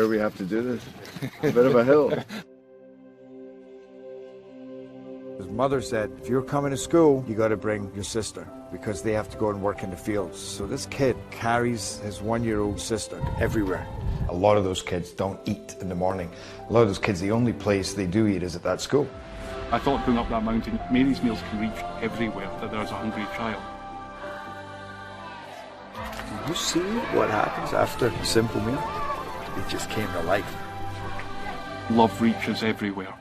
where we have to do this. A bit of a hill. His mother said, if you're coming to school, you got to bring your sister because they have to go and work in the fields. So this kid carries his 1-year-old sister everywhere. A lot of those kids don't eat in the morning. A lot of those kids, the only place they do eat is at that school. I thought going up that mountain, Mary's meals can reach everywhere that there's a hungry child. You see what happens after a simple meal? It just came to life. Love reaches everywhere.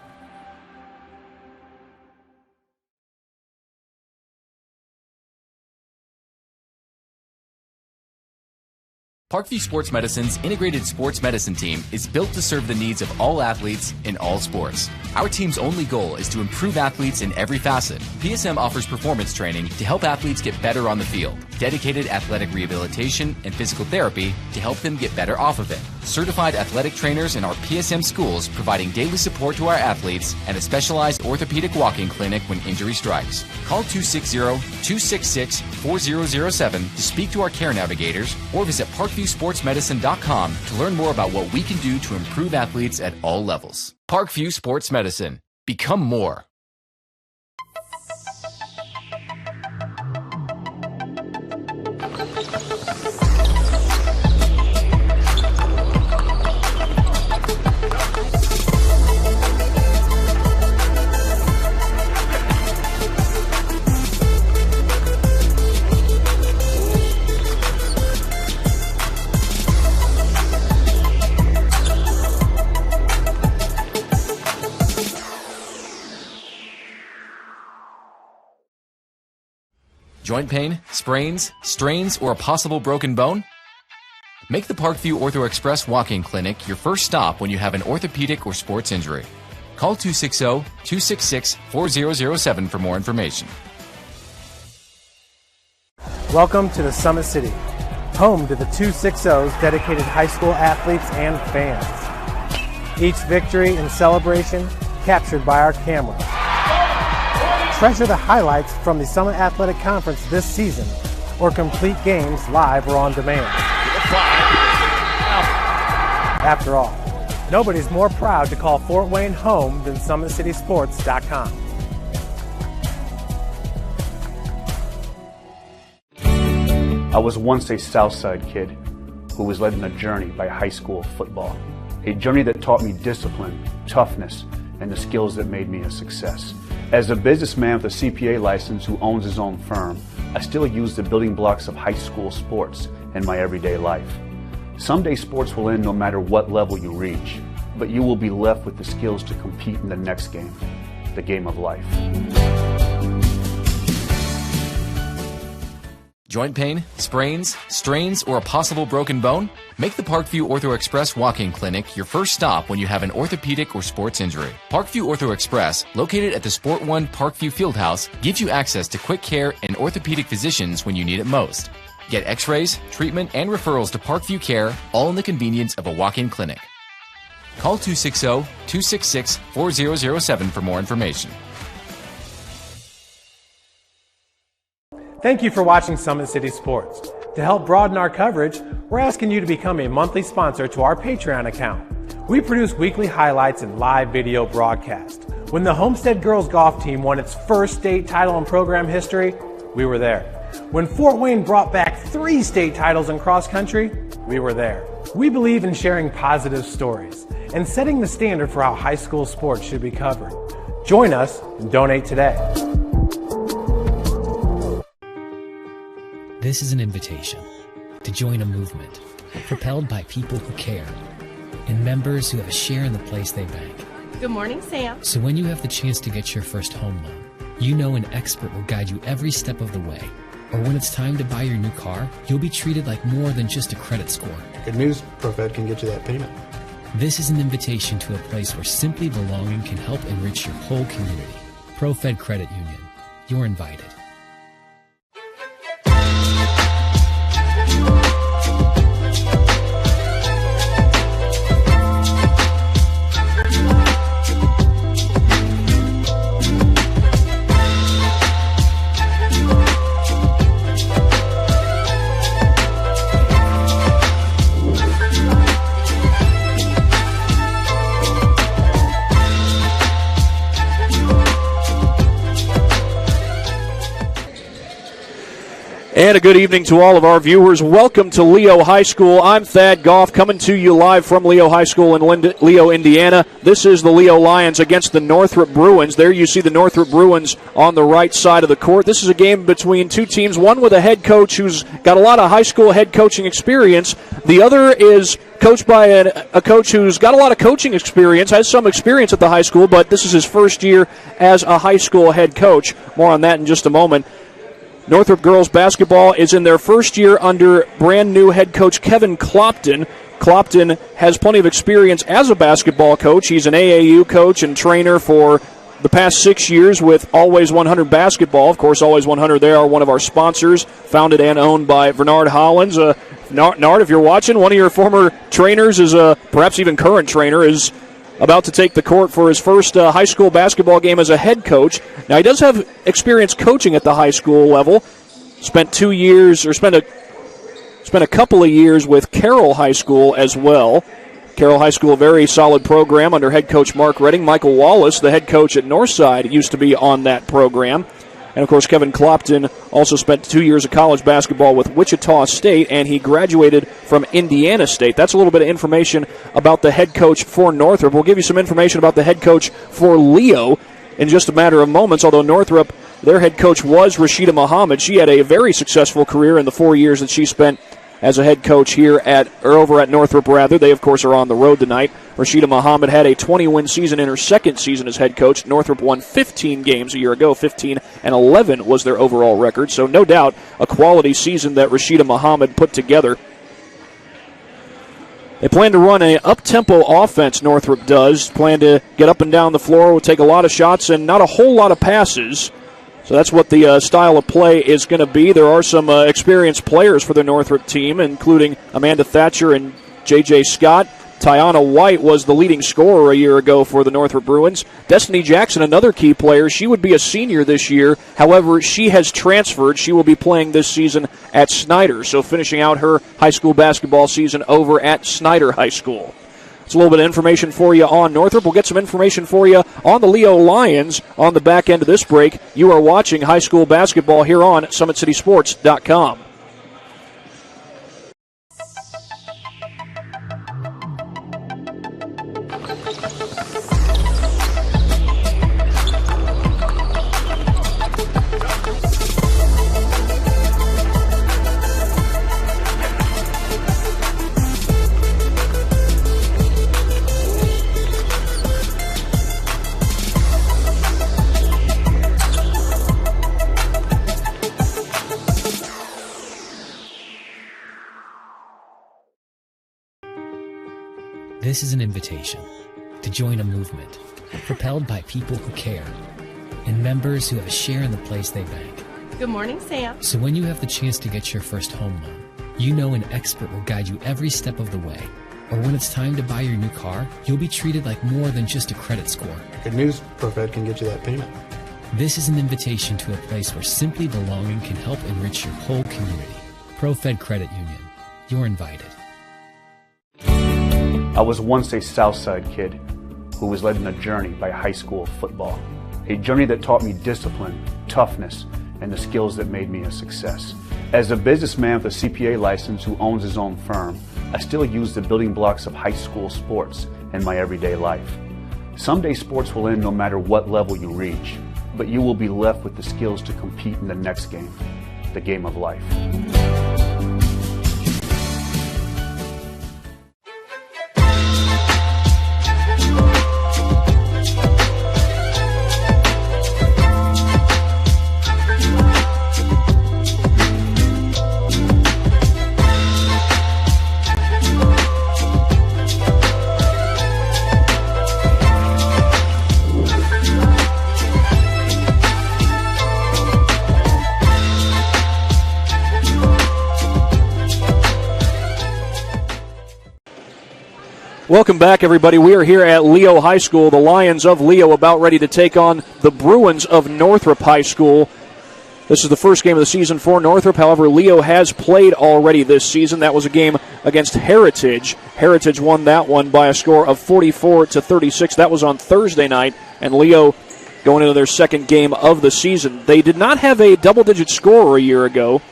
Parkview Sports Medicine's integrated sports medicine team is built to serve the needs of all athletes in all sports. Our team's only goal is to improve athletes in every facet. PSM offers performance training to help athletes get better on the field, dedicated athletic rehabilitation and physical therapy to help them get better off of it, certified athletic trainers in our PSM schools providing daily support to our athletes, and a specialized orthopedic walking clinic when injury strikes. Call 260-266-4007 to speak to our care navigators or visit ParkviewSportsMedicine.com to learn more about what we can do to improve athletes at all levels. Parkview Sports Medicine. Become more. Joint pain, sprains, strains, or a possible broken bone? Make the Parkview Ortho Express walk-in clinic your first stop when you have an orthopedic or sports injury. Call 260-266-4007 for more information. Welcome to the Summit City, home to the 260's dedicated high school athletes and fans. Each victory and celebration captured by our camera. Treasure the highlights from the Summit Athletic Conference this season, or complete games live or on demand. After all, nobody's more proud to call Fort Wayne home than SummitCitySports.com. I was once a Southside kid who was led on a journey by high school football. A journey that taught me discipline, toughness, and the skills that made me a success. As a businessman with a CPA license who owns his own firm, I still use the building blocks of high school sports in my everyday life. Someday sports will end no matter what level you reach, but you will be left with the skills to compete in the next game, the game of life. Joint pain, sprains, strains, or a possible broken bone? Make the Parkview Ortho Express walk-in clinic your first stop when you have an orthopedic or sports injury. Parkview Ortho Express, located at the Sport One Parkview Fieldhouse, gives you access to quick care and orthopedic physicians when you need it most. Get x-rays, treatment, and referrals to Parkview Care, all in the convenience of a walk-in clinic. Call 260-266-4007 for more information. Thank you for watching Summit City Sports. To help broaden our coverage, we're asking you to become a monthly sponsor to our Patreon account. We produce weekly highlights and live video broadcasts. When the Homestead Girls Golf Team won its first state title in program history, we were there. When Fort Wayne brought back 3 state titles in cross country, we were there. We believe in sharing positive stories and setting the standard for how high school sports should be covered. Join us and donate today. This is an invitation to join a movement propelled by people who care and members who have a share in the place they bank. Good morning, Sam. So when you have the chance to get your first home loan, you know an expert will guide you every step of the way. Or when it's time to buy your new car, you'll be treated like more than just a credit score. Good news, ProFed can get you that payment. This is an invitation to a place where simply belonging can help enrich your whole community. ProFed Credit Union. You're invited. And a good evening to all of our viewers. Welcome to Leo High School. I'm Thad Goff, coming to you live from Leo High School in Leo, Indiana. This is the Leo Lions against the Northrop Bruins. There you see the Northrop Bruins on the right side of the court. This is a game between two teams, one with a head coach who's got a lot of high school head coaching experience. The other is coached by a coach who's got a lot of coaching experience, has some experience at the high school, but this is his first year as a high school head coach. More on that in just a moment. Northrop girls basketball is in their first year under brand new head coach Kevin Clopton. Clopton has plenty of experience as a basketball coach. He's an AAU coach and trainer for the past 6 years with Always 100 Basketball. Of course, Always 100, they are one of our sponsors, founded and owned by Bernard Hollins. Nard, if you're watching, one of your former trainers is perhaps even current trainer is about to take the court for his first high school basketball game as a head coach. Now, he does have experience coaching at the high school level. Spent a couple of years with Carroll High School as well. Carroll High School, a very solid program under head coach Mark Redding. Michael Wallace, the head coach at Northside, used to be on that program. And, of course, Kevin Clopton also spent 2 years of college basketball with Wichita State, and he graduated from Indiana State. That's a little bit of information about the head coach for Northrop. We'll give you some information about the head coach for Leo in just a matter of moments, although Northrop, their head coach was Rashida Muhammad. She had a very successful career in the 4 years that she spent as a head coach over at Northrop, rather. They, of course, are on the road tonight. Rashida Muhammad had a 20-win season in her second season as head coach. Northrop won 15 games a year ago. 15-11 was their overall record. So no doubt a quality season that Rashida Muhammad put together. They plan to run an up-tempo offense, Northrop does. Plan to get up and down the floor, will take a lot of shots and not a whole lot of passes. So that's what the style of play is going to be. There are some experienced players for the Northrop team, including Amanda Thatcher and J.J. Scott. Tiana White was the leading scorer a year ago for the Northrop Bruins. Destiny Jackson, another key player. She would be a senior this year. However, she has transferred. She will be playing this season at Snyder, so finishing out her high school basketball season over at Snyder High School. It's a little bit of information for you on Northrop. We'll get some information for you on the Leo Lions on the back end of this break. You are watching high school basketball here on SummitCitySports.com. This is an invitation to join a movement propelled by people who care and members who have a share in the place they bank. Good morning, Sam. So when you have the chance to get your first home loan, you know an expert will guide you every step of the way. Or when it's time to buy your new car, you'll be treated like more than just a credit score. Good news, ProFed can get you that payment. This is an invitation to a place where simply belonging can help enrich your whole community. ProFed Credit Union. You're invited. I was once a Southside kid who was led on a journey by high school football. A journey that taught me discipline, toughness, and the skills that made me a success. As a businessman with a CPA license who owns his own firm, I still use the building blocks of high school sports in my everyday life. Someday sports will end no matter what level you reach, but you will be left with the skills to compete in the next game, the game of life. Welcome back, everybody. We are here at Leo High School. The Lions of Leo about ready to take on the Bruins of Northrop High School. This is the first game of the season for Northrop. However, Leo has played already this season. That was a game against Heritage. Heritage won that one by a score of 44-36. That was on Thursday night, and Leo going into their second game of the season. They did not have a double-digit scorer a year ago.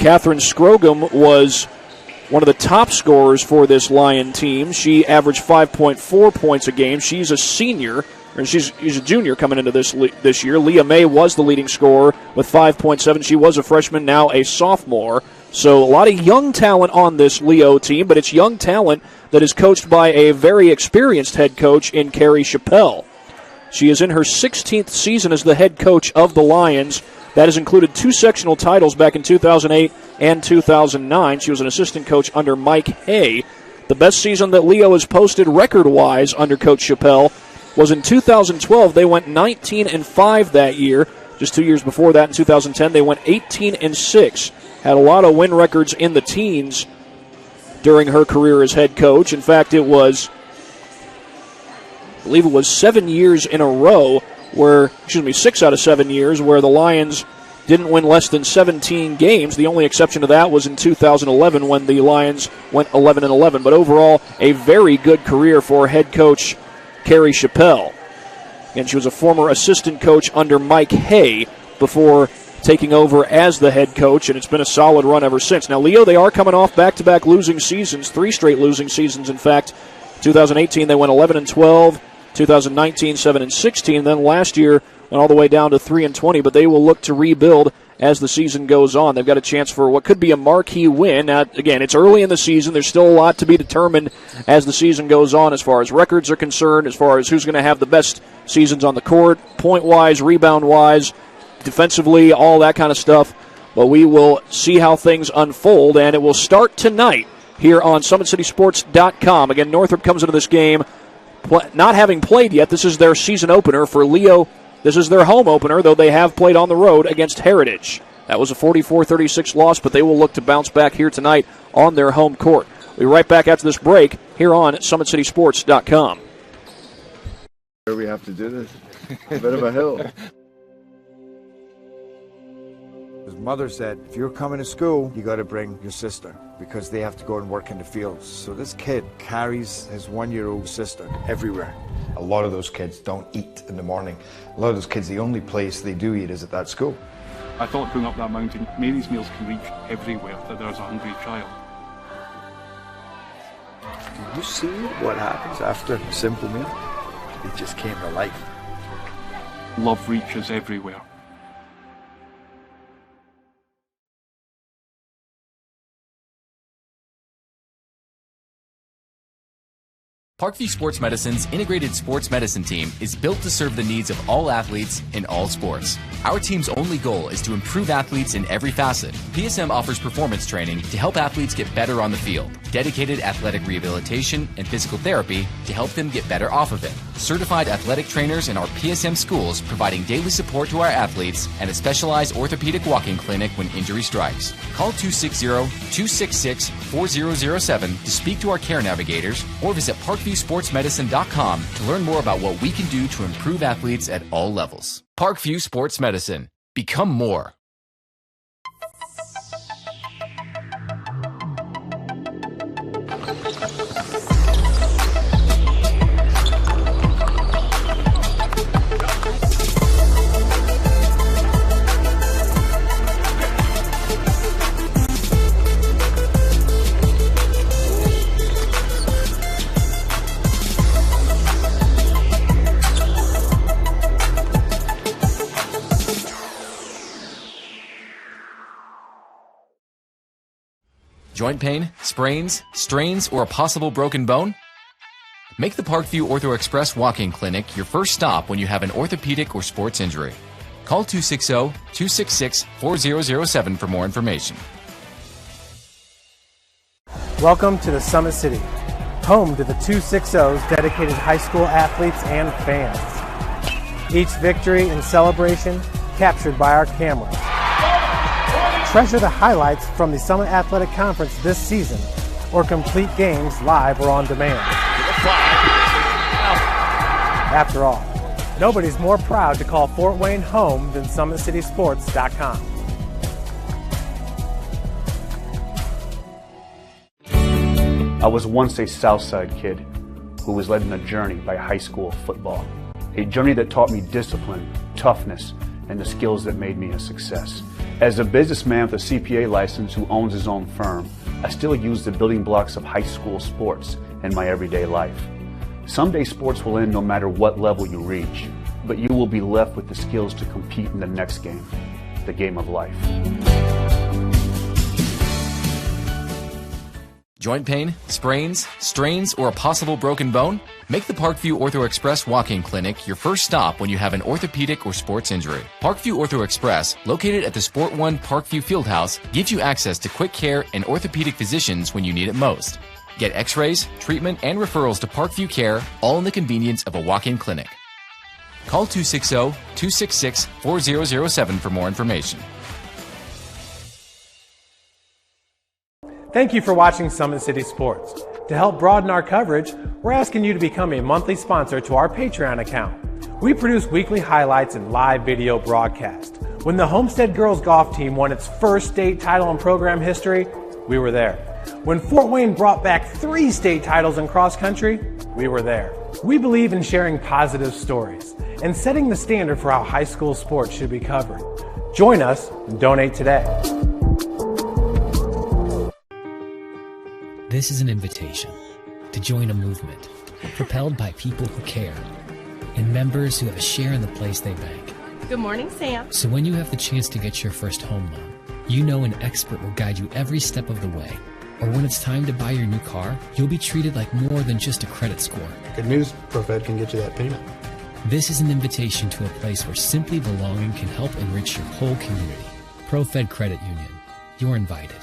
Catherine Scrogum was one of the top scorers for this Lion team. She averaged 5.4 points a game. She's a senior, or she's a junior coming into this year. Leah May was the leading scorer with 5.7. She was a freshman, now a sophomore. So a lot of young talent on this Leo team, but it's young talent that is coached by a very experienced head coach in Carrie Chappelle. She is in her 16th season as the head coach of the Lions. That has included 2 sectional titles back in 2008 and 2009. She was an assistant coach under Mike Hay. The best season that Leo has posted record-wise under Coach Chappelle was in 2012. They went 19-5 that year. Just 2 years before that, in 2010, they went 18-6. Had a lot of win records in the teens during her career as head coach. In fact, I believe it was 7 years in a row 6 out of 7 years where the Lions didn't win less than 17 games. The only exception to that was in 2011 when the Lions went 11-11. But overall, a very good career for head coach Carrie Chappelle. And she was a former assistant coach under Mike Hay before taking over as the head coach, and it's been a solid run ever since. Now, Leo, they are coming off back-to-back losing seasons, 3 straight losing seasons, in fact. 2018, they went 11-12. 2019, 7-16. Then last year went all the way down to 3-20. But they will look to rebuild as the season goes on. They've got a chance for what could be a marquee win. Now, again, it's early in the season. There's still a lot to be determined as the season goes on, as far as records are concerned, as far as who's going to have the best seasons on the court, point-wise, rebound-wise, defensively, all that kind of stuff. But we will see how things unfold, and it will start tonight here on SummitCitySports.com. Again, Northrop comes into this game not having played yet. This is their season opener for Leo. This is their home opener, though they have played on the road against Heritage. That was a 44-36 loss, but they will look to bounce back here tonight on their home court. We'll be right back after this break here on SummitCitySports.com. We have to do this. A bit of a hill. His mother said, if you're coming to school, you got to bring your sister because they have to go and work in the fields. So this kid carries his 1-year-old sister everywhere. A lot of those kids don't eat in the morning. A lot of those kids, the only place they do eat is at that school. I thought going up that mountain, Mary's meals can reach everywhere that there's a hungry child. Do you see what happens after a simple meal? It just came to life. Love reaches everywhere. Parkview Sports Medicine's integrated sports medicine team is built to serve the needs of all athletes in all sports. Our team's only goal is to improve athletes in every facet. PSM offers performance training to help athletes get better on the field, dedicated athletic rehabilitation and physical therapy to help them get better off of it, certified athletic trainers in our PSM schools providing daily support to our athletes, and a specialized orthopedic walking clinic when injury strikes. Call 260-266-4007 to speak to our care navigators or visit ParkviewSportsMedicine.com to learn more about what we can do to improve athletes at all levels. Parkview Sports Medicine. Become more. Joint pain, sprains, strains, or a possible broken bone? Make the Parkview Ortho Express Walk-In Clinic your first stop when you have an orthopedic or sports injury. Call 260-266-4007 for more information. Welcome to the Summit City, home to the 260's dedicated high school athletes and fans. Each victory and celebration captured by our cameras. Treasure the highlights from the Summit Athletic Conference this season, or complete games live or on demand. After all, nobody's more proud to call Fort Wayne home than SummitCitySports.com. I was once a Southside kid who was led on a journey by high school football. A journey that taught me discipline, toughness, and the skills that made me a success. As a businessman with a CPA license who owns his own firm, I still use the building blocks of high school sports in my everyday life. Someday sports will end no matter what level you reach, but you will be left with the skills to compete in the next game, the game of life. Joint pain, sprains, strains, or a possible broken bone? Make the Parkview Ortho Express walk-in clinic your first stop when you have an orthopedic or sports injury. Parkview Ortho Express, located at the Sport One Parkview Fieldhouse, gives you access to quick care and orthopedic physicians when you need it most. Get x-rays, treatment, and referrals to Parkview Care, all in the convenience of a walk-in clinic. Call 260-266-4007 for more information. Thank you for watching Summit City Sports. To help broaden our coverage, we're asking you to become a monthly sponsor to our Patreon account. We produce weekly highlights and live video broadcast. When the Homestead girls golf team won its first state title in program history, we were there. When Fort Wayne brought back 3 state titles in cross country, we were there. We believe in sharing positive stories and setting the standard for how high school sports should be covered. Join us and donate today. This is an invitation to join a movement propelled by people who care and members who have a share in the place they bank. Good morning, Sam. So when you have the chance to get your first home loan, you know an expert will guide you every step of the way. Or when it's time to buy your new car, you'll be treated like more than just a credit score. Good news, ProFed can get you that payment. This is an invitation to a place where simply belonging can help enrich your whole community. ProFed Credit Union. You're invited.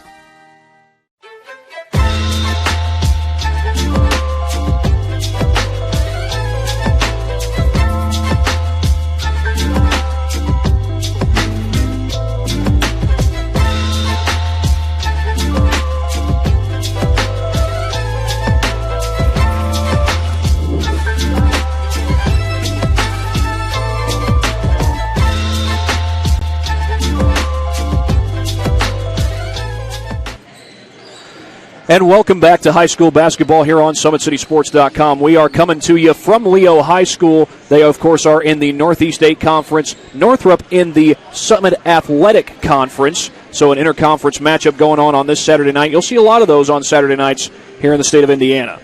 And welcome back to high school basketball here on SummitCitySports.com. We are coming to you from Leo High School. They, of course, are in the Northeast 8 Conference. Northrop in the Summit Athletic Conference. So an interconference matchup going on this Saturday night. You'll see a lot of those on Saturday nights here in the state of Indiana.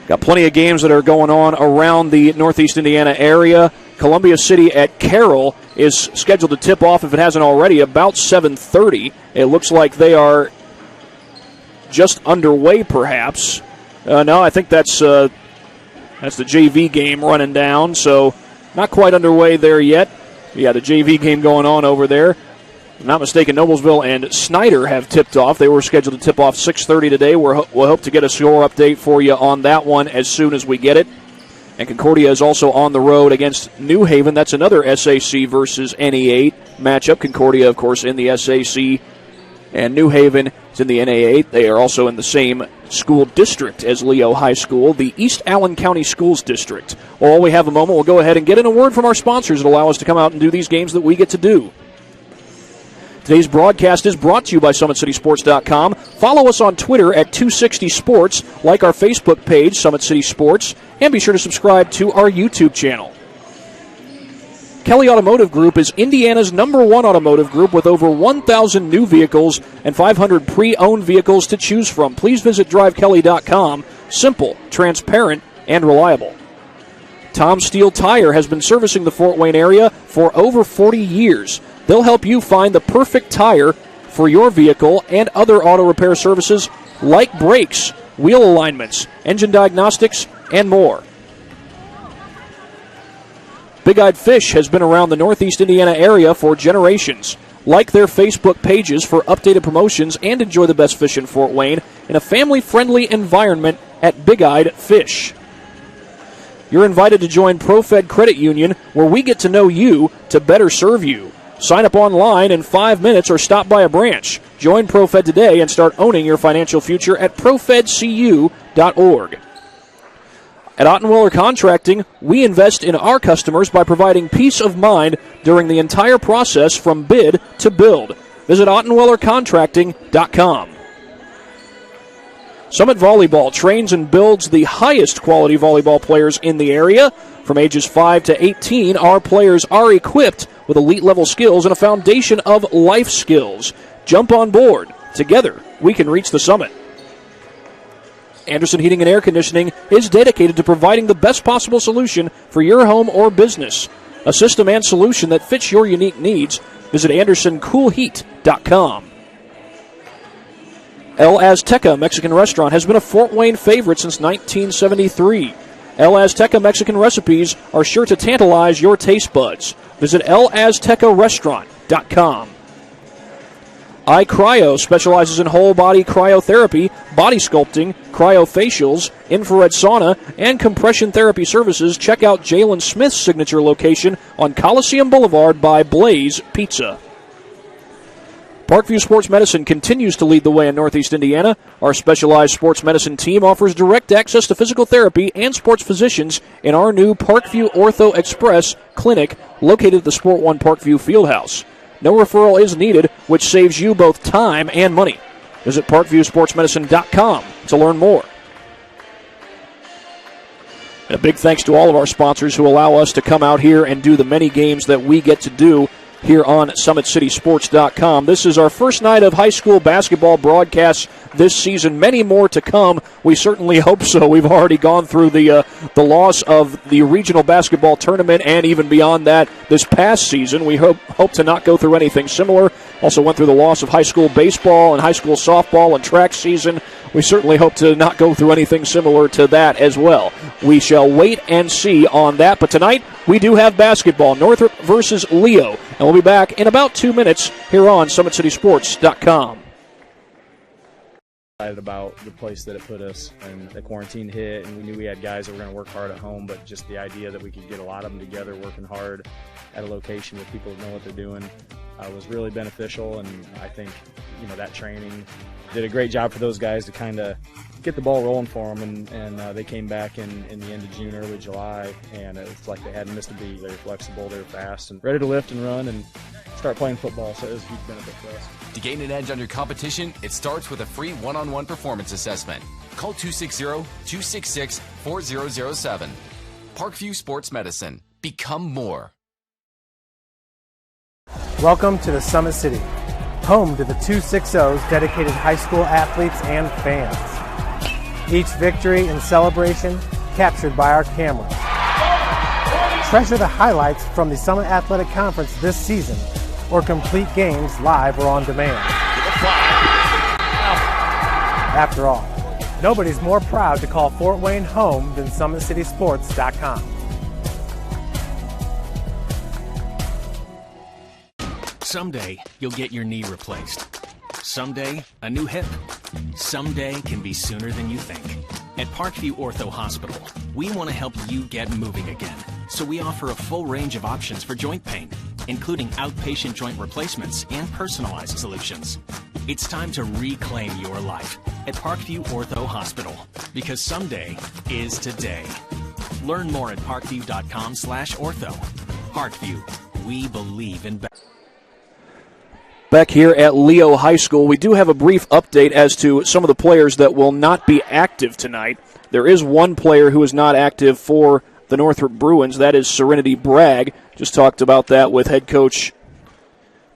Got plenty of games that are going on around the Northeast Indiana area. Columbia City at Carroll is scheduled to tip off, if it hasn't already, about 7:30. It looks like they are just underway, perhaps. No, I think that's the JV game running down, so not quite underway there yet. Yeah, the JV game going on over there. If I'm not mistaken, Noblesville and Snyder have tipped off. They were scheduled to tip off 6:30 today. We'll hope to get a score update for you on that one as soon as we get it. And Concordia is also on the road against New Haven. That's another SAC versus NE8 matchup. Concordia, of course, in the SAC, and New Haven is in the NA8. They are also in the same school district as Leo High School, the East Allen County Schools District. Well, while we have a moment, we'll go ahead and get in a word from our sponsors that allow us to come out and do these games that we get to do. Today's broadcast is brought to you by SummitCitySports.com. Follow us on Twitter at 260Sports, like our Facebook page, Summit City Sports, and be sure to subscribe to our YouTube channel. Kelly Automotive Group is Indiana's #1 automotive group with over 1,000 new vehicles and 500 pre-owned vehicles to choose from. Please visit drivekelly.com. Simple, transparent, and reliable. Tom Steele Tire has been servicing the Fort Wayne area for over 40 years. They'll help you find the perfect tire for your vehicle and other auto repair services like brakes, wheel alignments, engine diagnostics, and more. Big Eyed Fish has been around the Northeast Indiana area for generations. Like their Facebook pages for updated promotions and enjoy the best fish in Fort Wayne in a family-friendly environment at Big Eyed Fish. You're invited to join ProFed Credit Union, where we get to know you to better serve you. Sign up online in 5 minutes or stop by a branch. Join ProFed today and start owning your financial future at profedcu.org. At Ottenweller Contracting, we invest in our customers by providing peace of mind during the entire process from bid to build. Visit OttenwellerContracting.com. Summit Volleyball trains and builds the highest quality volleyball players in the area. From ages 5 to 18, our players are equipped with elite-level skills and a foundation of life skills. Jump on board. Together, we can reach the summit. Anderson Heating and Air Conditioning is dedicated to providing the best possible solution for your home or business. A system and solution that fits your unique needs. Visit AndersonCoolHeat.com. El Azteca Mexican Restaurant has been a Fort Wayne favorite since 1973. El Azteca Mexican recipes are sure to tantalize your taste buds. Visit elaztecarestaurant.com. iCryo specializes in whole-body cryotherapy, body sculpting, cryofacials, infrared sauna, and compression therapy services. Check out Jalen Smith's signature location on Coliseum Boulevard by Blaze Pizza. Parkview Sports Medicine continues to lead the way in Northeast Indiana. Our specialized sports medicine team offers direct access to physical therapy and sports physicians in our new Parkview Ortho Express clinic located at the Sport One Parkview Fieldhouse. No referral is needed, which saves you both time and money. Visit ParkviewSportsMedicine.com to learn more. And a big thanks to all of our sponsors who allow us to come out here and do the many games that we get to do here on SummitCitySports.com. This is our first night of high school basketball broadcasts this season. Many more to come. We certainly hope so. We've already gone through the loss of the regional basketball tournament and even beyond that this past season. We hope to not go through anything similar. Also went through the loss of high school baseball and high school softball and track season. We certainly hope to not go through anything similar to that as well. We shall wait and see on that. But tonight, we do have basketball. Northrop versus Leo. And we'll be back in about 2 minutes here on SummitCitySports.com. Excited about the place that it put us, and the quarantine hit, and we knew we had guys that were going to work hard at home, but just the idea that we could get a lot of them together working hard at a location with people that know what they're doing was really beneficial. And I think that training did a great job for those guys to kind of get the ball rolling for them, and they came back in the end of June, early July, and it's like they hadn't missed a beat. They were flexible, they were fast, and ready to lift and run and start playing football, so it was a huge benefit for us. To gain an edge on your competition, it starts with a free one-on-one performance assessment. Call 260-266-4007. Parkview Sports Medicine. Become more. Welcome to the Summit City, home to the 260's dedicated high school athletes and fans. Each victory and celebration captured by our cameras. Treasure the highlights from the Summit Athletic Conference this season, or complete games live or on demand. After all, nobody's more proud to call Fort Wayne home than SummitCitySports.com. Someday, you'll get your knee replaced. Someday, a new hip. Someday can be sooner than you think. At Parkview Ortho Hospital, we want to help you get moving again. So we offer a full range of options for joint pain, including outpatient joint replacements and personalized solutions. It's time to reclaim your life at Parkview Ortho Hospital, because someday is today. Learn more at parkview.com/ortho. Parkview, we believe in better. Back here at Leo High School, we do have a brief update as to some of the players that will not be active tonight. There is one player who is not active for the Northrop Bruins. That is Serenity Bragg. Just talked about that with head coach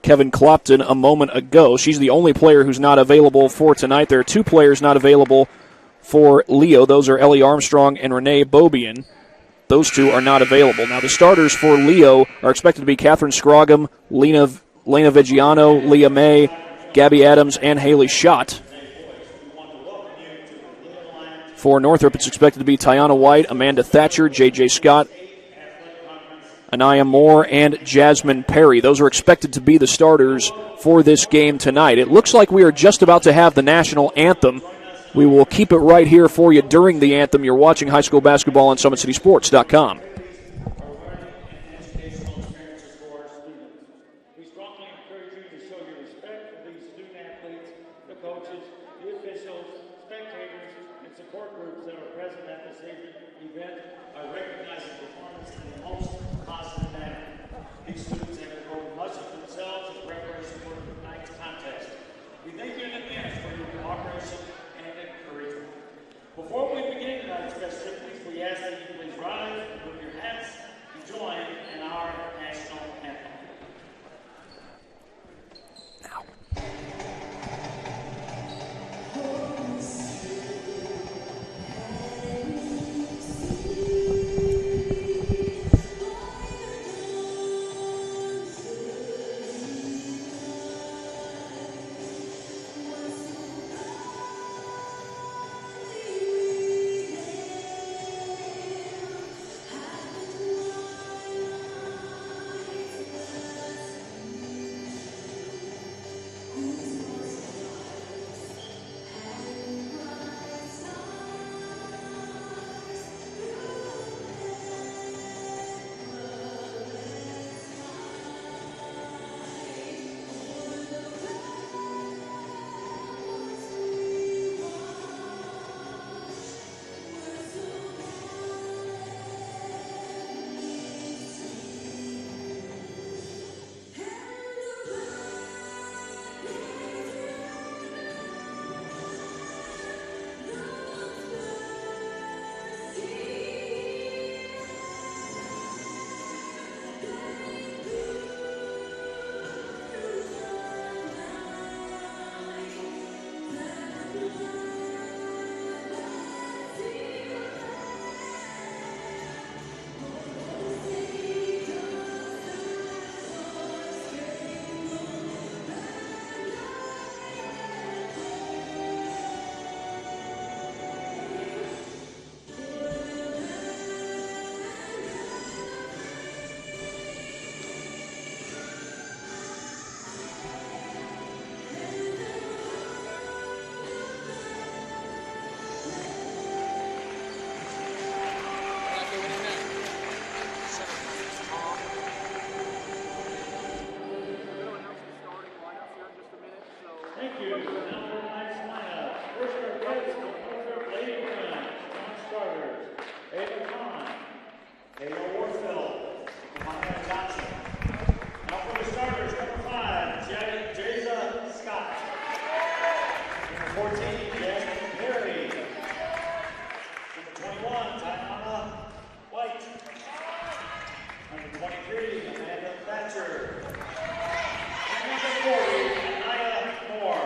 Kevin Clopton a moment ago. She's the only player who's not available for tonight. There are two players not available for Leo. Those are Ellie Armstrong and Renee Bobian. Those two are not available. Now, the starters for Leo are expected to be Catherine Scroggum, Lena Vigiano, Leah May, Gabby Adams, and Haley Schott. For Northrop, it's expected to be Tiana White, Amanda Thatcher, J.J. Scott, Anaya Moore, and Jasmine Perry. Those are expected to be the starters for this game tonight. It looks like we are just about to have the national anthem. We will keep it right here for you during the anthem. You're watching high school basketball on SummitCitySports.com. Before we begin tonight's festivities, we ask that you please rise and put your Thank you. Now for tonight's lineup. First are Reds with Northrop Lady Bruins. Non-starters. Ava Kahn, Taylor Warfield, Mahoney Johnson. Now for the starters, number 5, Jaza Scott. Number 14, Jasmine Perry. Number 21, Tiana White. Number 23, Amanda Thatcher. And number 40, Anaya Moore.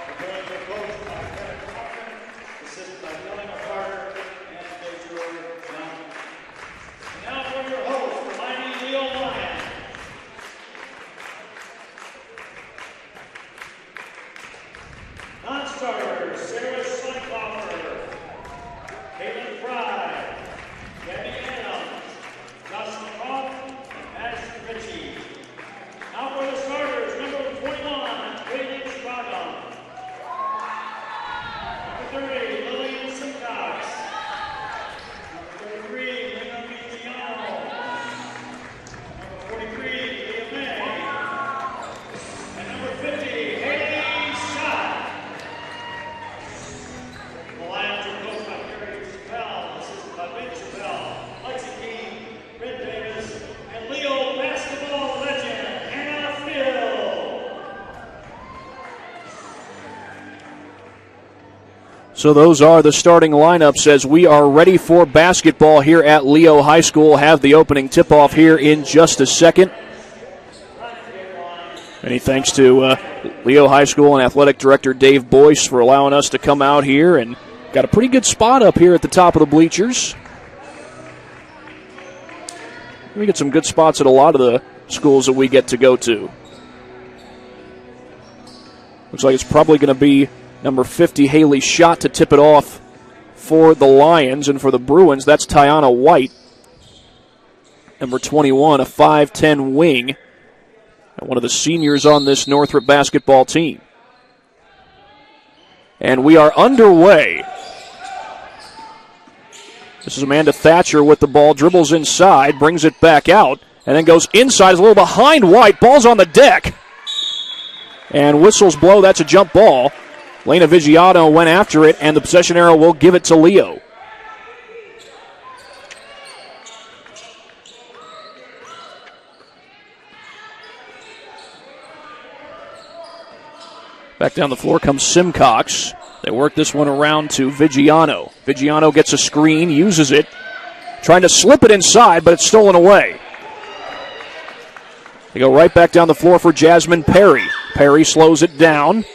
The Bruins are coached by Kevin Kaufman, assisted by Dylan Carter and Deidre Young. And now for your host, the mighty Leo Lions. Non-starters, Sarah Schleichhofer, Caitlin Fry, Gabby Adams, Jocelyn Roth, and Madison Ritchie. Now for the starters, number 21, Caitlin Stragom. Number 30, Lillian Simcox. Number 33, Lena Vigiano. Number 43, Leah May. And number 50, Haley Schott. The Lions are coached by Carrie Chappelle, assisted by Ben Chappelle, Lexi King, Red Davis, and Leo basketball legend, Hannah Phil. So those are the starting lineups as we are ready for basketball here at Leo High School. We'll have the opening tip-off here in just a second. Many thanks to Leo High School and Athletic Director Dave Boyce for allowing us to come out here, and got a pretty good spot up here at the top of the bleachers. We get some good spots at a lot of the schools that we get to go to. Looks like it's probably going to be number 50, Haley Schott, to tip it off for the Lions. And for the Bruins, that's Tiana White, number 21, a 5'10 wing, and one of the seniors on this Northrop basketball team. And we are underway. This is Amanda Thatcher with the ball, dribbles inside, brings it back out, and then goes inside, is a little behind White, ball's on the deck. And whistles blow, that's a jump ball. Lena Vigiano went after it, and the possession arrow will give it to Leo. Back down the floor comes Simcox. They work this one around to Vigiano. Vigiano gets a screen, uses it, trying to slip it inside, but it's stolen away. They go right back down the floor for Jasmine Perry. Perry slows it down.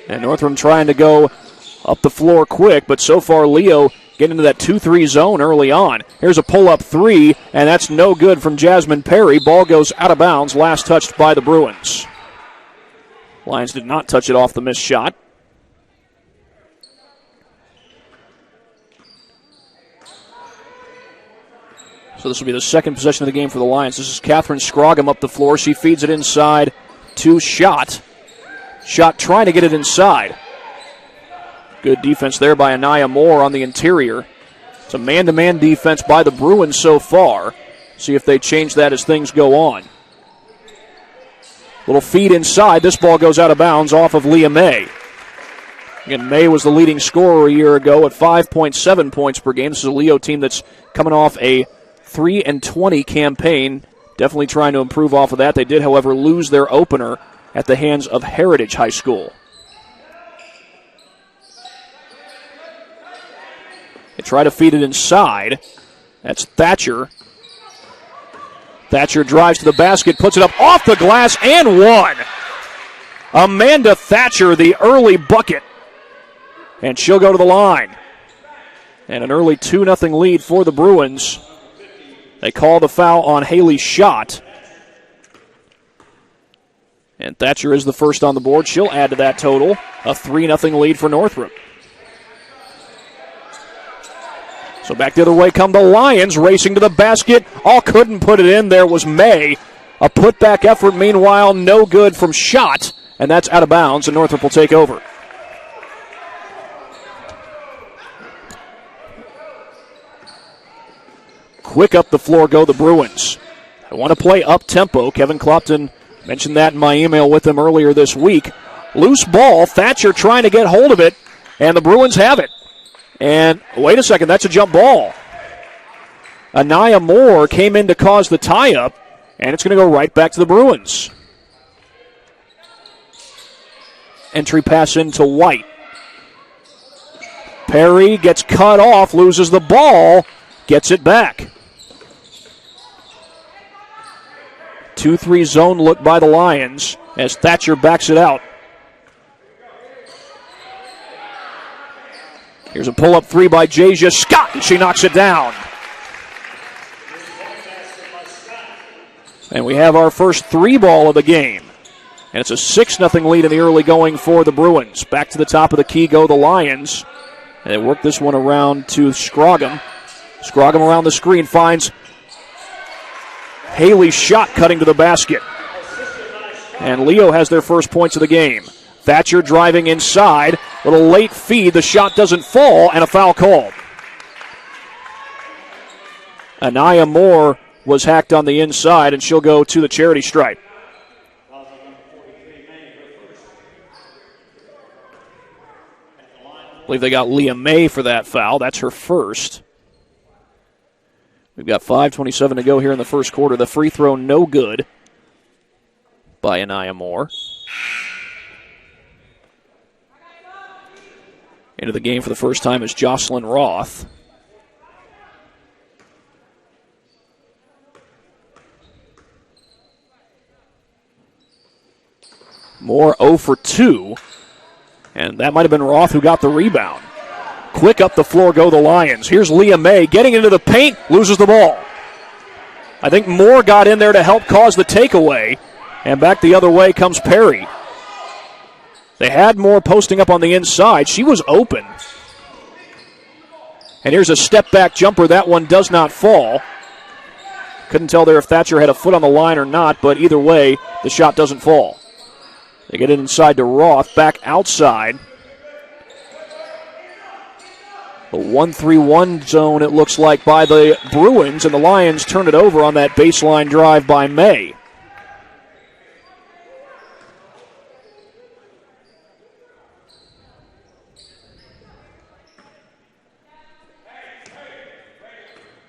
And Northrop trying to go up the floor quick, but so far Leo getting into that 2-3 zone early on. Here's a pull-up three, and that's no good from Jasmine Perry. Ball goes out of bounds, last touched by the Bruins. Lions did not touch it off the missed shot. So this will be the second possession of the game for the Lions. This is Catherine Scroggum up the floor. She feeds it inside to Schott. Schott trying to get it inside. Good defense there by Anaya Moore on the interior. It's a man-to-man defense by the Bruins so far. See if they change that as things go on. Little feed inside. This ball goes out of bounds off of Leah May. Again, May was the leading scorer a year ago at 5.7 points per game. This is a Leo team that's coming off a 3-20 campaign. Definitely trying to improve off of that. They did, however, lose their opener at the hands of Heritage High School. They try to feed it inside. That's Thatcher. Thatcher drives to the basket, puts it up off the glass, and one. Amanda Thatcher, the early bucket. And she'll go to the line. And an early 2-0 lead for the Bruins. They call the foul on Haley Schott. And Thatcher is the first on the board. She'll add to that total. A 3-0 lead for Northrop. So back the other way come the Lions, racing to the basket. All couldn't put it in. There was May. A putback effort, meanwhile, no good from Schott. And that's out of bounds, and Northrop will take over. Quick up the floor go the Bruins. They want to play up-tempo. Kevin Clopton Mentioned that in my email with them earlier this week. Loose ball, Thatcher trying to get hold of it, and the Bruins have it. And wait a second, that's a jump ball. Anaya Moore came in to cause the tie-up, and it's going to go right back to the Bruins. Entry pass into White. Perry gets cut off, loses the ball, gets it back. 2-3 zone look by the Lions as Thatcher backs it out. Here's a pull-up three by Jasia Scott, and she knocks it down. And we have our first three ball of the game. And it's a 6-0 lead in the early going for the Bruins. Back to the top of the key go the Lions. And they work this one around to Scroggum. Scroggum around the screen finds Haley's shot cutting to the basket. And Leo has their first points of the game. Thatcher driving inside. Little late feed. The shot doesn't fall, and a foul called. Anaya Moore was hacked on the inside, and she'll go to the charity stripe. I believe they got Leah May for that foul. That's her first. We've got 5:27 to go here in the first quarter. The free throw no good by Anaya Moore. Into the game for the first time is Jocelyn Roth. Moore 0 for 2. And that might have been Roth who got the rebound. Quick up the floor go the Lions. Here's Leah May getting into the paint, loses the ball. I think Moore got in there to help cause the takeaway. And back the other way comes Perry. They had Moore posting up on the inside. She was open. And here's a step-back jumper. That one does not fall. Couldn't tell there if Thatcher had a foot on the line or not, but either way, the shot doesn't fall. They get it inside to Roth, back outside. A 1-3-1 zone, it looks like, by the Bruins, and the Lions turn it over on that baseline drive by May.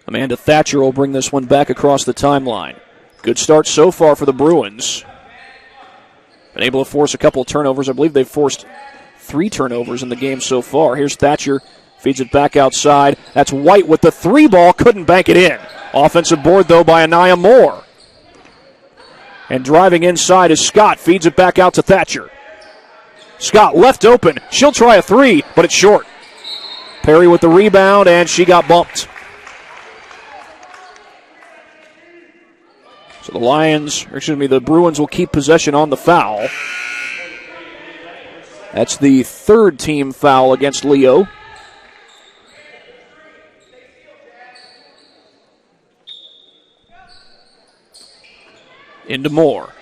Amanda Thatcher will bring this one back across the timeline. Good start so far for the Bruins. Been able to force a couple of turnovers. I believe they've forced 3 turnovers in the game so far. Here's Thatcher, feeds it back outside. That's White with the 3 ball, couldn't bank it in. Offensive board, though, by Anaya Moore. And driving inside is Scott, feeds it back out to Thatcher. Scott left open. She'll try a 3, but it's short. Perry with the rebound, and she got bumped. So the Bruins will keep possession on the foul. That's the 3rd team foul against Leo. Into Moore.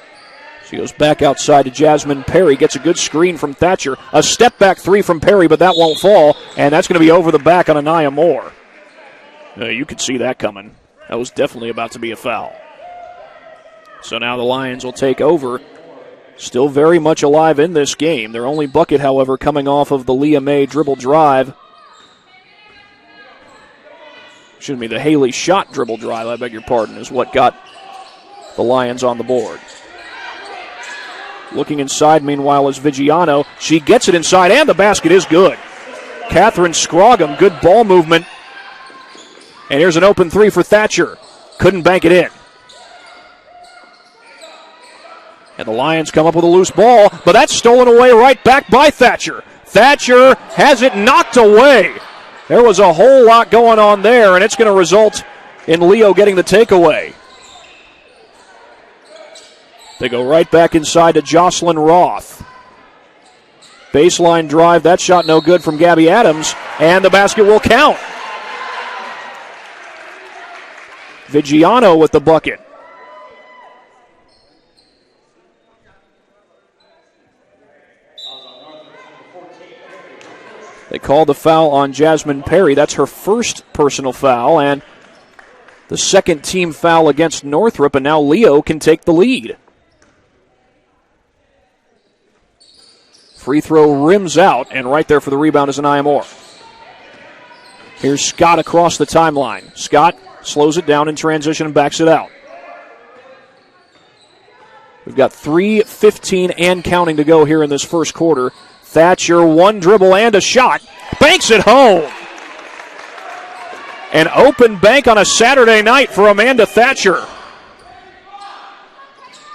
She goes back outside to Jasmine Perry, gets a good screen from Thatcher. A step-back 3 from Perry, but that won't fall, and that's going to be over the back on Anaya Moore. You could see that coming. That was definitely about to be a foul. So now the Lions will take over. Still very much alive in this game. Their only bucket, however, coming off of the Leah May dribble drive. Excuse me, the Haley shot dribble drive, I beg your pardon, is what got the Lions on the board. Looking inside, meanwhile, is Vigiano. She gets it inside, and the basket is good. Catherine Scroggum, good ball movement. And here's an open 3 for Thatcher. Couldn't bank it in. And the Lions come up with a loose ball, but that's stolen away right back by Thatcher. Thatcher has it knocked away. There was a whole lot going on there, and it's going to result in Leo getting the takeaway. They go right back inside to Jocelyn Roth. Baseline drive, that shot no good from Gabby Adams, and the basket will count. Vigiano with the bucket. They called the foul on Jasmine Perry. That's her first personal foul, and the 2nd team foul against Northrop, and now Leo can take the lead. Free throw rims out, and right there for the rebound is Anaya Moore. Here's Scott across the timeline. Scott slows it down in transition and backs it out. We've got 3:15 and counting to go here in this first quarter. Thatcher, one dribble and a shot. Banks it home. An open bank on a Saturday night for Amanda Thatcher.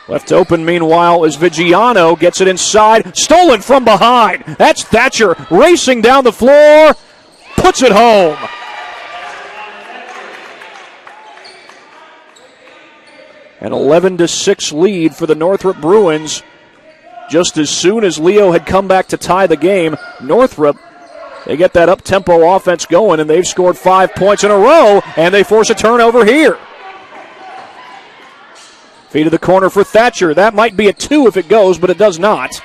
Left open, meanwhile, as Vigiano gets it inside. Stolen from behind. That's Thatcher racing down the floor. Puts it home. An 11-6 lead for the Northrop Bruins. Just as soon as Leo had come back to tie the game, Northrop, they get that up-tempo offense going, and they've scored 5 points in a row, and they force a turnover here. Feed to the corner for Thatcher. That might be a 2 if it goes, but it does not.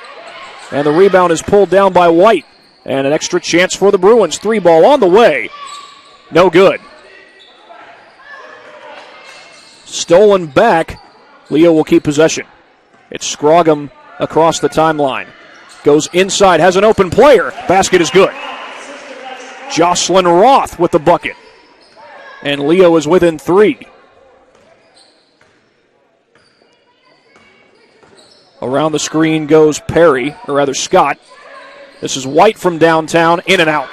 And the rebound is pulled down by White. And an extra chance for the Bruins. 3 ball on the way. No good. Stolen back. Leo will keep possession. It's Scroggum across the timeline. Goes inside, has an open player. Basket is good. Jocelyn Roth with the bucket. And Leo is within 3. Around the screen goes Perry, or rather Scott. This is White from downtown, in and out.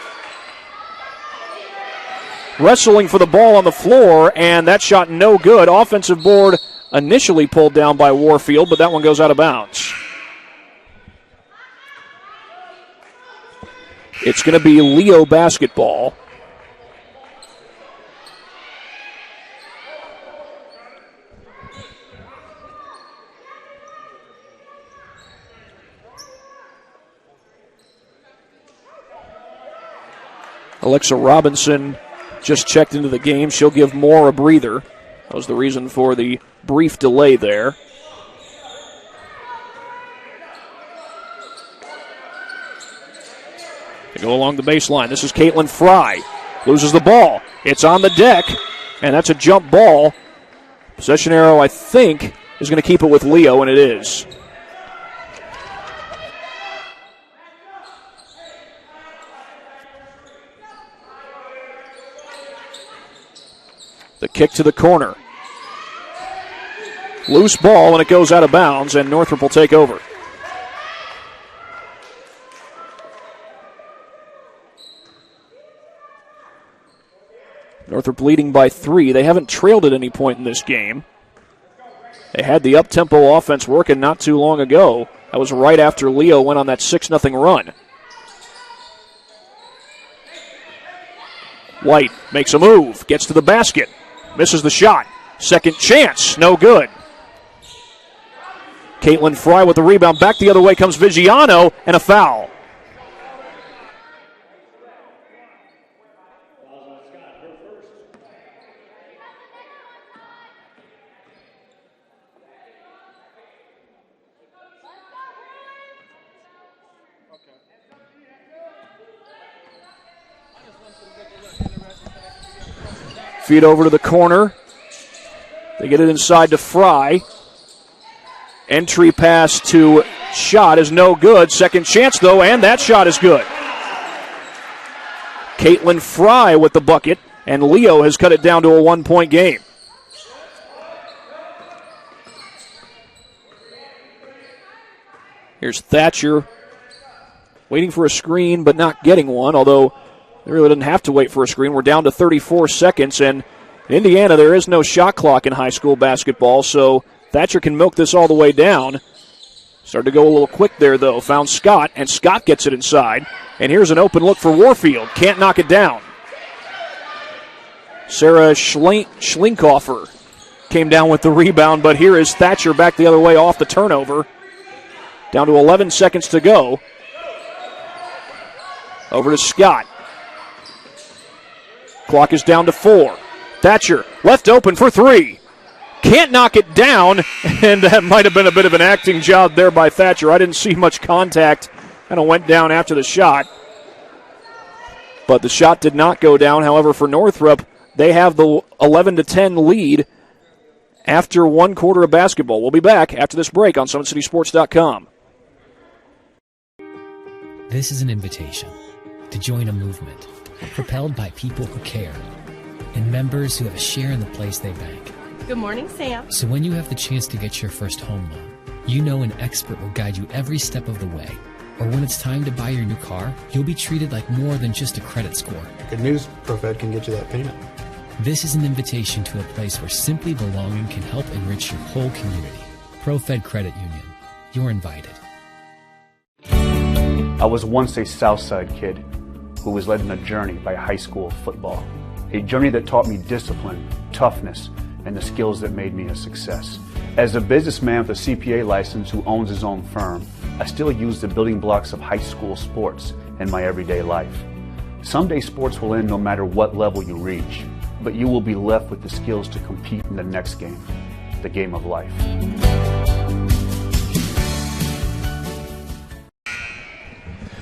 Wrestling for the ball on the floor, and that shot no good. Offensive board initially pulled down by Warfield, but that one goes out of bounds. It's going to be Leo basketball. Alexa Robinson just checked into the game. She'll give Moore a breather. That was the reason for the brief delay there. They go along the baseline. This is Caitlin Fry. Loses the ball. It's on the deck, and that's a jump ball. Possession arrow, I think, is going to keep it with Leo, and it is. The kick to the corner. Loose ball, and it goes out of bounds, and Northrop will take over. Northrop leading by 3. They haven't trailed at any point in this game. They had the up-tempo offense working not too long ago. That was right after Leo went on that 6-0 run. White makes a move, gets to the basket. Misses the shot. Second chance. No good. Caitlin Fry with the rebound. Back the other way comes Vigiano, and a foul. Feed over to the corner. They get it inside to Fry. Entry pass to Shot is no good. Second chance, though, and that shot is good. Caitlin Fry with the bucket, and Leo has cut it down to a 1-point game. Here's Thatcher waiting for a screen, but not getting one, although they really didn't have to wait for a screen. We're down to 34 seconds, and in Indiana, there is no shot clock in high school basketball, so Thatcher can milk this all the way down. Started to go a little quick there, though. Found Scott, and Scott gets it inside. And here's an open look for Warfield. Can't knock it down. Sarah Schlinkoffer came down with the rebound, but here is Thatcher back the other way off the turnover. Down to 11 seconds to go. Over to Scott. Clock is down to 4. Thatcher left open for 3. Can't knock it down, and that might have been a bit of an acting job there by Thatcher. I didn't see much contact. Kind of went down after the shot. But the shot did not go down. However, for Northrop, they have the 11-10 lead after one quarter of basketball. We'll be back after this break on SummitCitySports.com. This is an invitation to join a movement propelled by people who care and members who have a share in the place they bank. Good morning, Sam. So when you have the chance to get your first home loan, you know an expert will guide you every step of the way. Or when it's time to buy your new car, you'll be treated like more than just a credit score. Good news, ProFed can get you that payment. This is an invitation to a place where simply belonging can help enrich your whole community. ProFed Credit Union. You're invited. I was once a Southside kid who was led on a journey by high school football. A journey that taught me discipline, toughness, and the skills that made me a success. As a businessman with a CPA license who owns his own firm, I still use the building blocks of high school sports in my everyday life. Someday sports will end no matter what level you reach, but you will be left with the skills to compete in the next game, the game of life.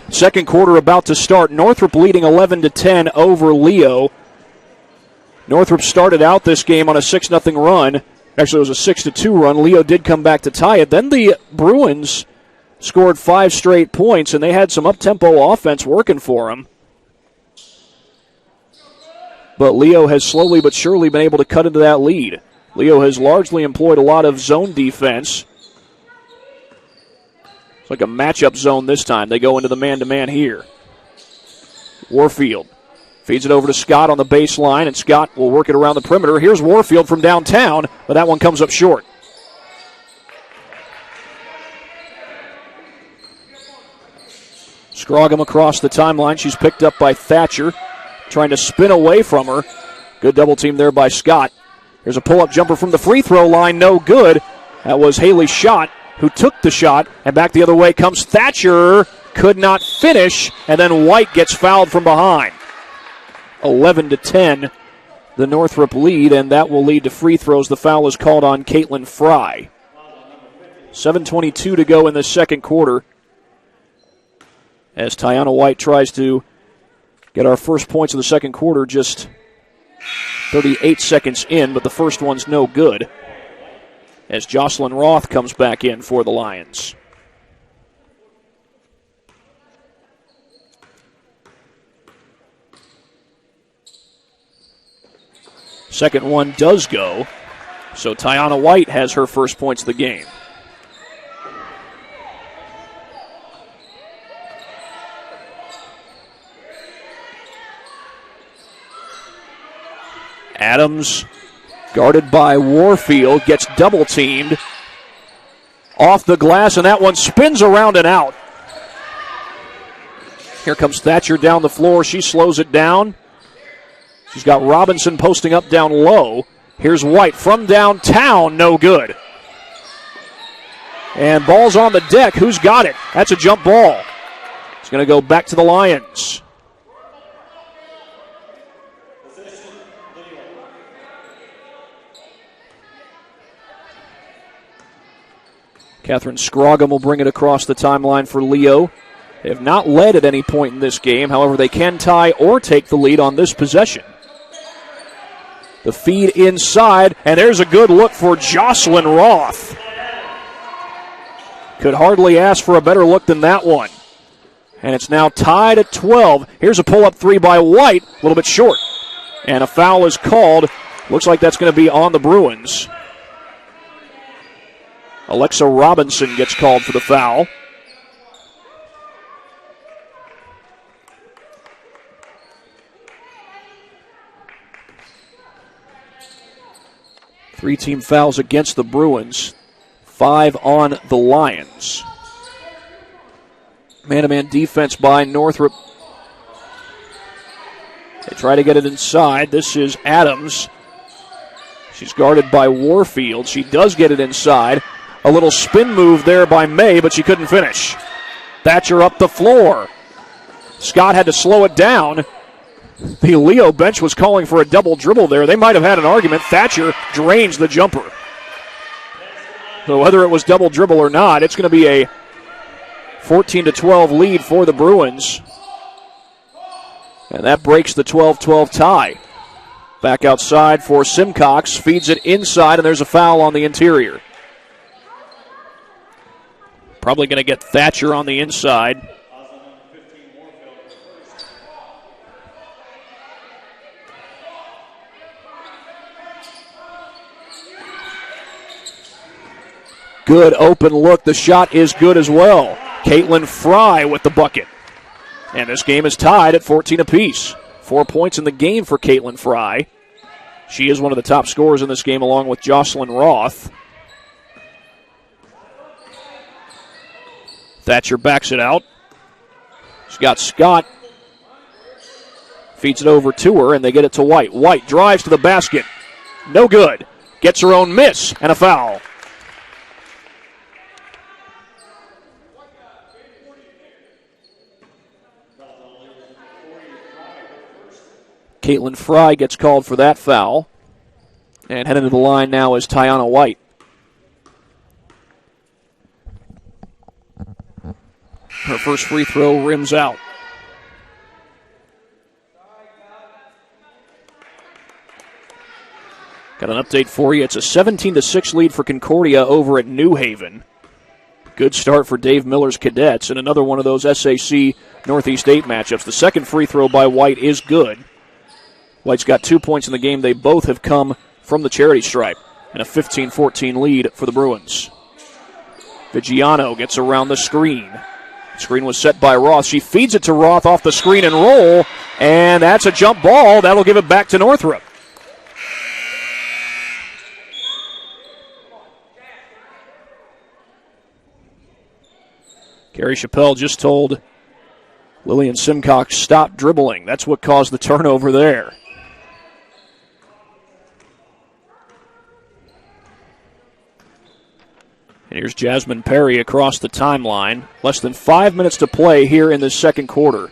Second quarter about to start. Northrop leading 11-10 over Leo. Northrop started out this game on a 6-0 run. Actually, it was a 6-2 run. Leo did come back to tie it. Then the Bruins scored 5 straight points, and they had some up-tempo offense working for them. But Leo has slowly but surely been able to cut into that lead. Leo has largely employed a lot of zone defense. It's like a matchup zone this time. They go into the man-to-man here. Warfield feeds it over to Scott on the baseline, and Scott will work it around the perimeter. Here's Warfield from downtown, but that one comes up short. Scroggum across the timeline. She's picked up by Thatcher, trying to spin away from her. Good double team there by Scott. Here's a pull-up jumper from the free throw line, no good. That was Haley Schott, who took the shot, and back the other way comes Thatcher. Could not finish, and then White gets fouled from behind. 11-10, the Northrop lead, and that will lead to free throws. The foul is called on Caitlin Fry. 7:22 to go in the second quarter, as Tiana White tries to get our first points of the second quarter, just 38 seconds in, but the first one's no good, as Jocelyn Roth comes back in for the Lions. Second one does go, so Tiana White has her first points of the game. Adams, guarded by Warfield, gets double-teamed. Off the glass, and that one spins around and out. Here comes Thatcher down the floor. She slows it down. She's got Robinson posting up down low. Here's White from downtown, no good. And ball's on the deck. Who's got it? That's a jump ball. It's going to go back to the Lions. Catherine Scroggum will bring it across the timeline for Leo. They have not led at any point in this game. However, they can tie or take the lead on this possession. The feed inside, and there's a good look for Jocelyn Roth. Could hardly ask for a better look than that one. And it's now tied at 12. Here's a pull-up three by White, a little bit short. And a foul is called. Looks like that's going to be on the Bruins. Alexa Robinson gets called for the foul. Three-team fouls against the Bruins. 5 on the Lions. Man-to-man defense by Northrop. They try to get it inside. This is Adams. She's guarded by Warfield. She does get it inside. A little spin move there by May, but she couldn't finish. Thatcher up the floor. Scott had to slow it down. The Leo bench was calling for a double dribble there. They might have had an argument. Thatcher drains the jumper. So whether it was double dribble or not, it's going to be a 14-12 lead for the Bruins. And that breaks the 12-12 tie. Back outside for Simcox. Feeds it inside, and there's a foul on the interior. Probably going to get Thatcher on the inside. Good open look. The shot is good as well. Caitlin Fry with the bucket. And this game is tied at 14 apiece. 4 points in the game for Caitlin Fry. She is one of the top scorers in this game along with Jocelyn Roth. Thatcher backs it out. She's got Scott. Feeds it over to her, and they get it to White. White drives to the basket. No good. Gets her own miss and a foul. Caitlin Fry gets called for that foul. And heading to the line now is Tiana White. Her first free throw rims out. Got an update for you. It's a 17-6 lead for Concordia over at New Haven. Good start for Dave Miller's Cadets, and another one of those SAC Northeast 8 matchups. The second free throw by White is good. White's got 2 points in the game. They both have come from the charity stripe, and a 15-14 lead for the Bruins. Vigiano gets around the screen. Screen was set by Roth. She feeds it to Roth off the screen and roll, and that's a jump ball. That'll give it back to Northrop. Carrie Chappelle just told Lillian Simcox, stop dribbling. That's what caused the turnover there. And here's Jasmine Perry across the timeline. Less than 5 minutes to play here in this second quarter.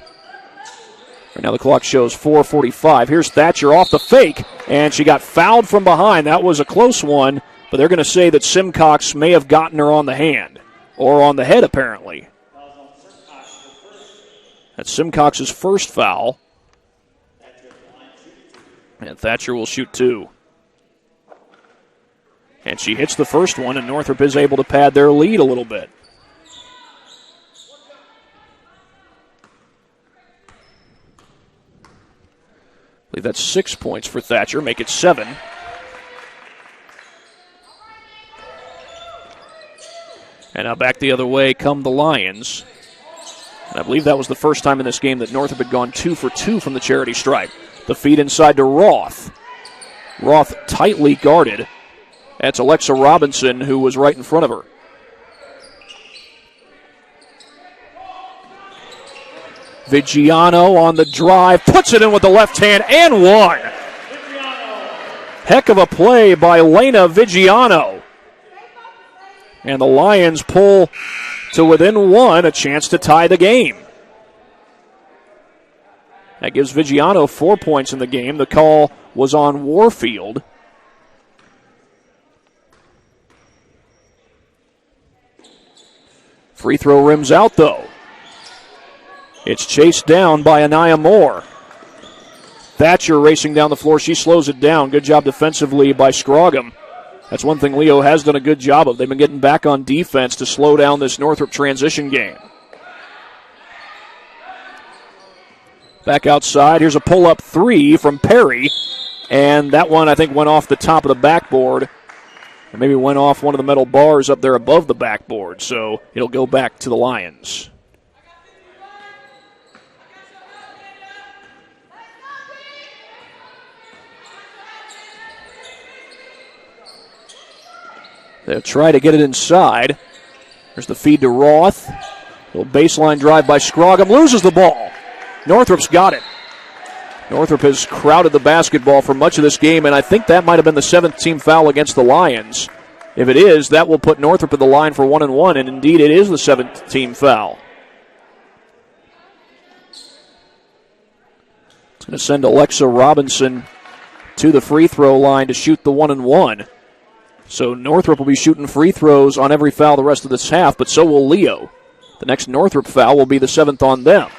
Right now the clock shows 4:45. Here's Thatcher off the fake, and she got fouled from behind. That was a close one, but they're going to say that Simcox may have gotten her on the hand, or on the head apparently. That's Simcox's first foul. And Thatcher will shoot two. And she hits the first one, and Northrop is able to pad their lead a little bit. I believe that's 6 points for Thatcher, make it 7. And now back the other way come the Lions. And I believe that was the first time in this game that Northrop had gone 2 for 2 from the charity stripe. The feed inside to Roth. Roth tightly guarded. That's Alexa Robinson, who was right in front of her. Vigiano on the drive, puts it in with the left hand, and one. Heck of a play by Lena Vigiano. And the Lions pull to within one, a chance to tie the game. That gives Vigiano 4 points in the game. The call was on Warfield. Free throw rims out, though. It's chased down by Anaya Moore. Thatcher racing down the floor. She slows it down. Good job defensively by Scroggum. That's one thing Leo has done a good job of. They've been getting back on defense to slow down this Northrop transition game. Back outside. Here's a pull-up three from Perry. And that one, I think, went off the top of the backboard. And maybe went off one of the metal bars up there above the backboard. So it'll go back to the Lions. They'll try to get it inside. There's the feed to Roth. Little baseline drive by Scroggum. Loses the ball. Northrop's got it. Northrop has crowded the basketball for much of this game, and I think that might have been the 7th team foul against the Lions. If it is, that will put Northrop at the line for 1-1, and indeed it is the 7th team foul. It's going to send Alexa Robinson to the free throw line to shoot the 1-1. So Northrop will be shooting free throws on every foul the rest of this half, but so will Leo. The next Northrop foul will be the 7th on them.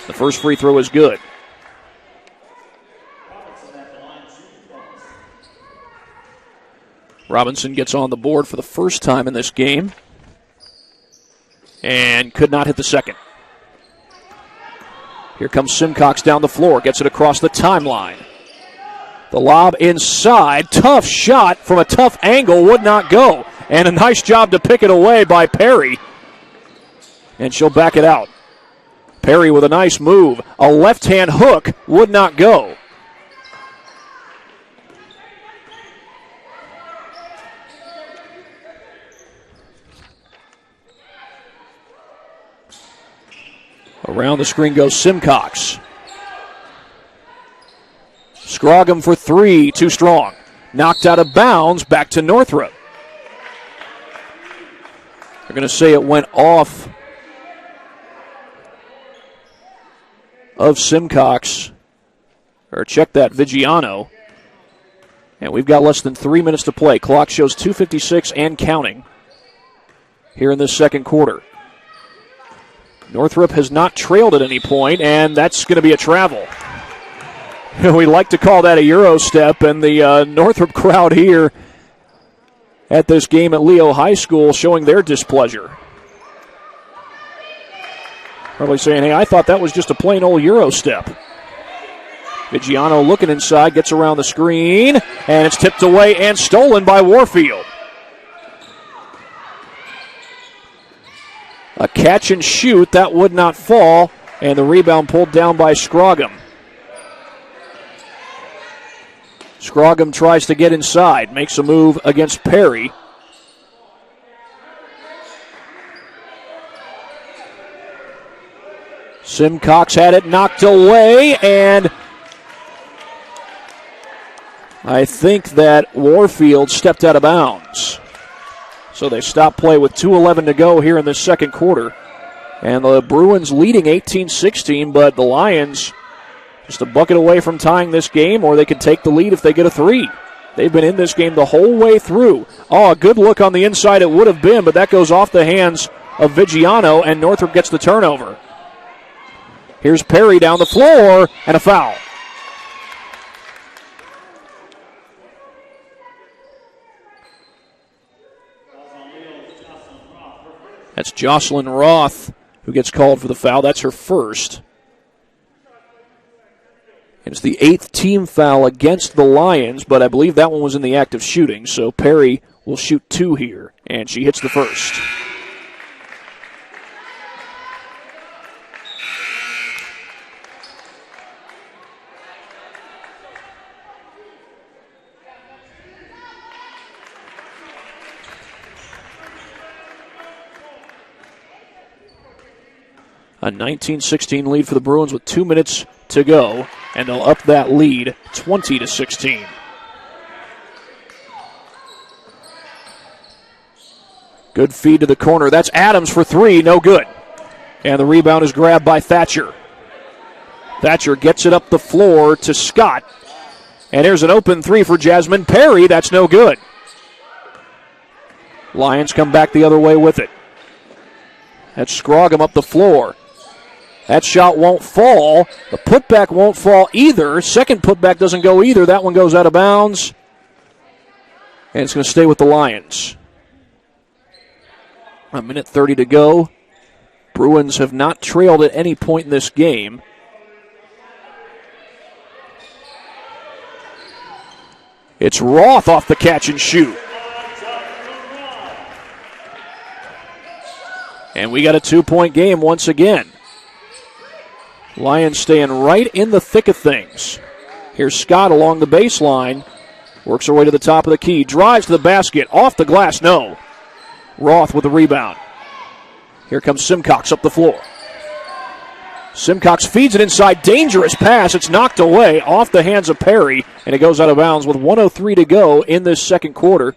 The first free throw is good. Robinson gets on the board for the first time in this game and could not hit the second. Here comes Simcox down the floor, gets it across the timeline. The lob inside, tough shot from a tough angle, would not go. and a nice job to pick it away by Perry. And she'll back it out. Perry with a nice move. A left-hand hook would not go. Around the screen goes Simcox. Scroggum for three, too strong. Knocked out of bounds, back to Northrop. They're going to say it went off of Simcox. Or check that, Vigiano. And we've got less than 3 minutes to play. Clock shows 2:56 and counting here in this second quarter. Northrop has not trailed at any point, and that's going to be a travel. We like to call that a Euro step, and the Northrop crowd here at this game at Leo High School showing their displeasure. Probably saying, hey, I thought that was just a plain old Euro step. Vigiano looking inside, gets around the screen, and it's tipped away and stolen by Warfield. A catch and shoot, that would not fall, and the rebound pulled down by Scroggum. Scroggum tries to get inside, makes a move against Perry. Simcox had it knocked away, and I think that Warfield stepped out of bounds. So they stop play with 2:11 to go here in the second quarter. And the Bruins leading 18-16, but the Lions just a bucket away from tying this game, or they could take the lead if they get a three. They've been in this game the whole way through. Oh, a good look on the inside it would have been, but that goes off the hands of Vigiano, and Northrop gets the turnover. Here's Perry down the floor, and a foul. That's Jocelyn Roth who gets called for the foul. That's her first. And it's the 8th team foul against the Lions, but I believe that one was in the act of shooting, so Perry will shoot 2 here, and she hits the first. A 19-16 lead for the Bruins with 2 minutes to go, and they'll up that lead 20-16. Good feed to the corner. That's Adams for 3, no good. And the rebound is grabbed by Thatcher. Thatcher gets it up the floor to Scott. And here's an open 3 for Jasmine Perry. That's no good. Lions come back the other way with it. That's Scroggum up the floor. That shot won't fall. The putback won't fall either. Second putback doesn't go either. That one goes out of bounds. And it's going to stay with the Lions. A minute 30 to go. Bruins have not trailed at any point in this game. It's Roth off the catch and shoot. And we got a 2-point game once again. Lions staying right in the thick of things. Here's Scott along the baseline. Works her way to the top of the key. Drives to the basket. Off the glass, no. Roth with the rebound. Here comes Simcox up the floor. Simcox feeds it inside. Dangerous pass. It's knocked away off the hands of Perry, and it goes out of bounds with 1:03 to go in this second quarter.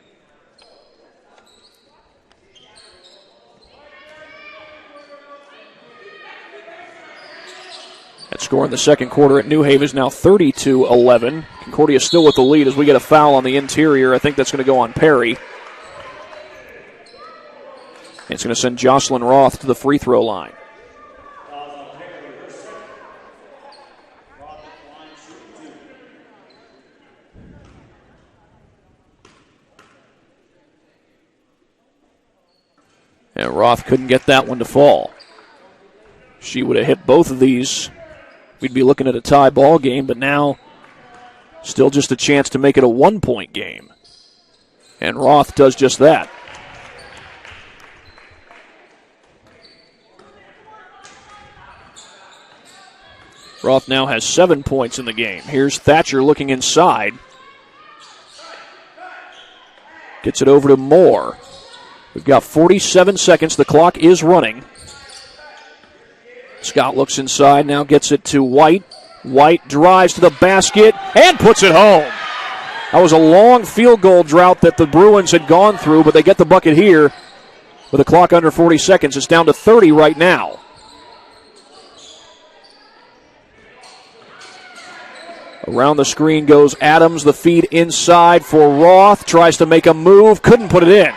That score in the second quarter at New Haven is now 30-11. Concordia still with the lead as we get a foul on the interior. I think that's going to go on Perry. It's going to send Jocelyn Roth to the free throw line. And Roth couldn't get that one to fall. She would have hit both of these. We'd be looking at a tie ball game, but now still just a chance to make it a 1-point game. And Roth does just that. Roth now has 7 points in the game. Here's Thatcher looking inside. Gets it over to Moore. We've got 47 seconds. The clock is running. Scott looks inside, now gets it to White. White drives to the basket and puts it home. That was a long field goal drought that the Bruins had gone through, but they get the bucket here with the clock under 40 seconds. It's down to 30 right now. Around the screen goes Adams. The feed inside for Roth. Tries to make a move. Couldn't put it in.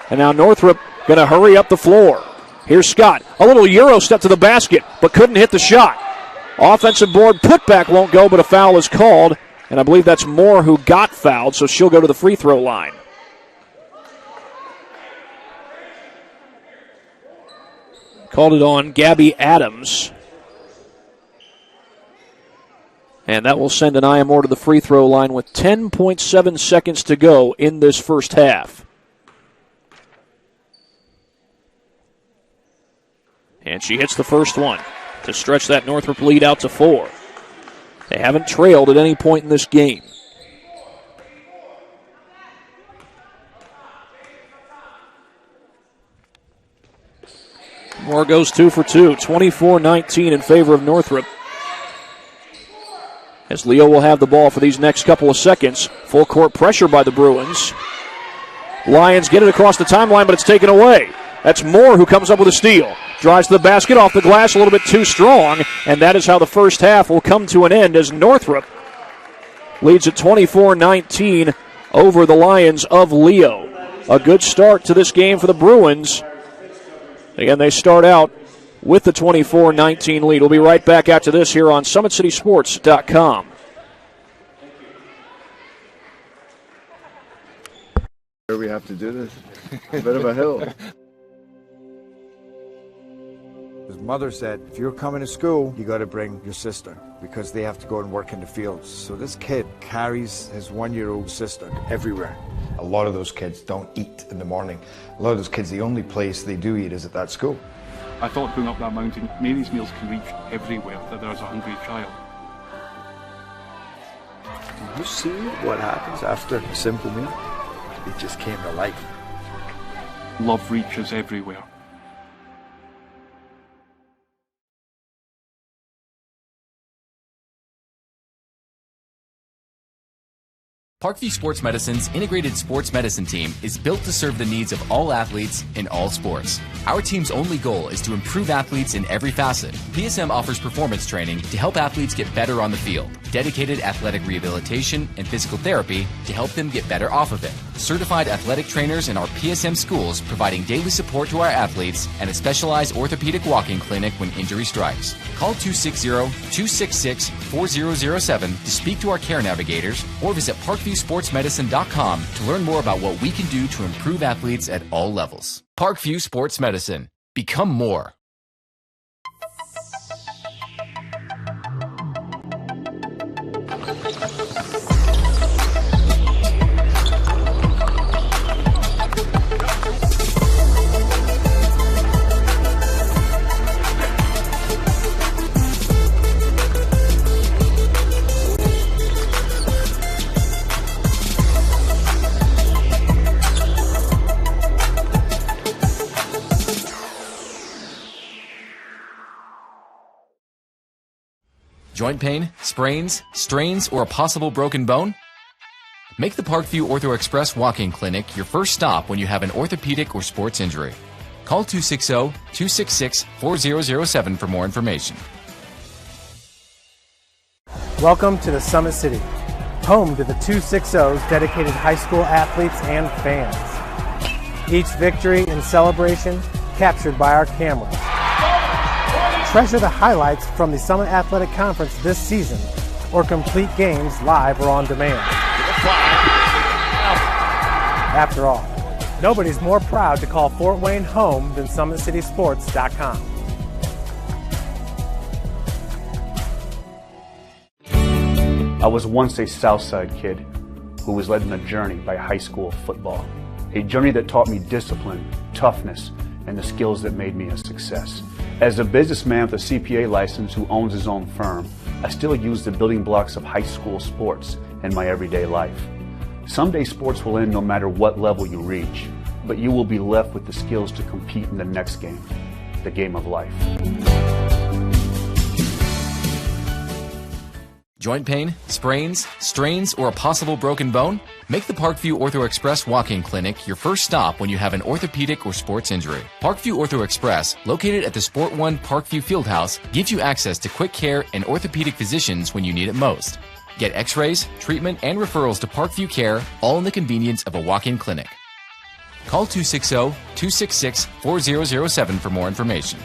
And now Northrop going to hurry up the floor. Here's Scott. A little Euro step to the basket, but couldn't hit the shot. Offensive board putback won't go, but a foul is called. And I believe that's Moore who got fouled, so she'll go to the free throw line. Called it on Gabby Adams. And that will send Anaya Moore to the free throw line with 10.7 seconds to go in this first half. And she hits the first one to stretch that Northrop lead out to 4. They haven't trailed at any point in this game. Moore goes 2 for 2, 24-19 in favor of Northrop. As Leo will have the ball for these next couple of seconds. Full court pressure by the Bruins. Lions get it across the timeline, but it's taken away. That's Moore who comes up with a steal. Drives to the basket off the glass a little bit too strong, and that is how the first half will come to an end as Northrop leads at 24-19 over the Lions of Leo. A good start to this game for the Bruins. Again, they start out with the 24-19 lead. We'll be right back after this here on SummitCitySports.com. Where we have to do this? A bit of a hill. His mother said, if you're coming to school, you got to bring your sister because they have to go and work in the fields. So this kid carries his 1-year-old sister everywhere. A lot of those kids don't eat in the morning. A lot of those kids, the only place they do eat is at that school. I thought going up that mountain, Mary's meals can reach everywhere that there's a hungry child. You see what happens after a simple meal? It just came to life. Love reaches everywhere. Parkview Sports Medicine's integrated sports medicine team is built to serve the needs of all athletes in all sports. Our team's only goal is to improve athletes in every facet. PSM offers performance training to help athletes get better on the field, dedicated athletic rehabilitation and physical therapy to help them get better off of it, certified athletic trainers in our PSM schools providing daily support to our athletes, and a specialized orthopedic walking clinic when injury strikes. Call 260-266-4007 to speak to our care navigators or visit ParkviewSportsMedicine.com to learn more about what we can do to improve athletes at all levels. Parkview Sports Medicine. Become more. Joint pain, sprains, strains, or a possible broken bone? Make the Parkview Ortho Express Walk-In Clinic your first stop when you have an orthopedic or sports injury. Call 260-266-4007 for more information. Welcome to the Summit City, home to the 260's dedicated high school athletes and fans. Each victory and celebration captured by our cameras. Treasure the highlights from the Summit Athletic Conference this season or complete games live or on demand. After all, nobody's more proud to call Fort Wayne home than SummitCitySports.com. I was once a Southside kid who was led on a journey by high school football. A journey that taught me discipline, toughness, and the skills that made me a success. As a businessman with a CPA license who owns his own firm, I still use the building blocks of high school sports in my everyday life. Someday sports will end no matter what level you reach, but you will be left with the skills to compete in the next game, the game of life. Joint pain, sprains, strains, or a possible broken bone? Make the Parkview Ortho Express walk-in clinic your first stop when you have an orthopedic or sports injury. Parkview Ortho Express, located at the Sport One Parkview Fieldhouse, gives you access to quick care and orthopedic physicians when you need it most. Get x-rays, treatment, and referrals to Parkview Care, all in the convenience of a walk-in clinic. Call 260-266-4007 for more information.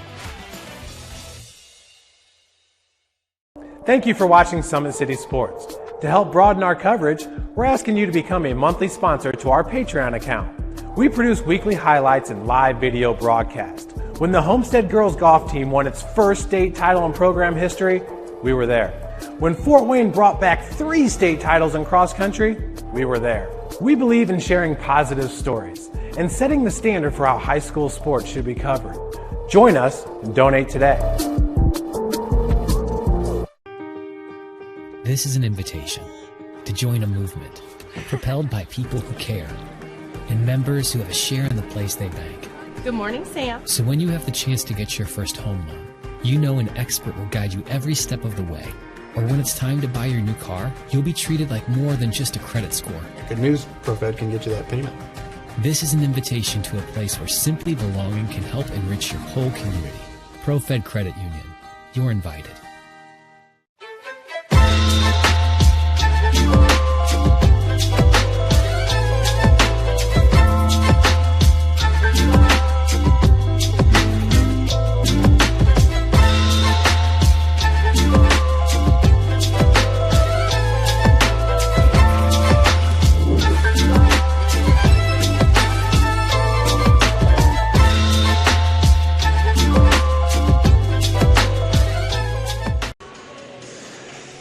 Thank you for watching Summit City Sports. To help broaden our coverage, we're asking you to become a monthly sponsor to our Patreon account. We produce weekly highlights and live video broadcast. When the Homestead girls golf team won its first state title in program history, we were there. When Fort Wayne brought back 3 state titles in cross country, we were there. We believe in sharing positive stories and setting the standard for how high school sports should be covered. Join us and donate today. This is an invitation to join a movement propelled by people who care and members who have a share in the place they bank. Good morning, Sam. So when you have the chance to get your first home loan, you know an expert will guide you every step of the way. Or when it's time to buy your new car, you'll be treated like more than just a credit score. Good news, ProFed can get you that payment. This is an invitation to a place where simply belonging can help enrich your whole community. ProFed Credit Union. You're invited.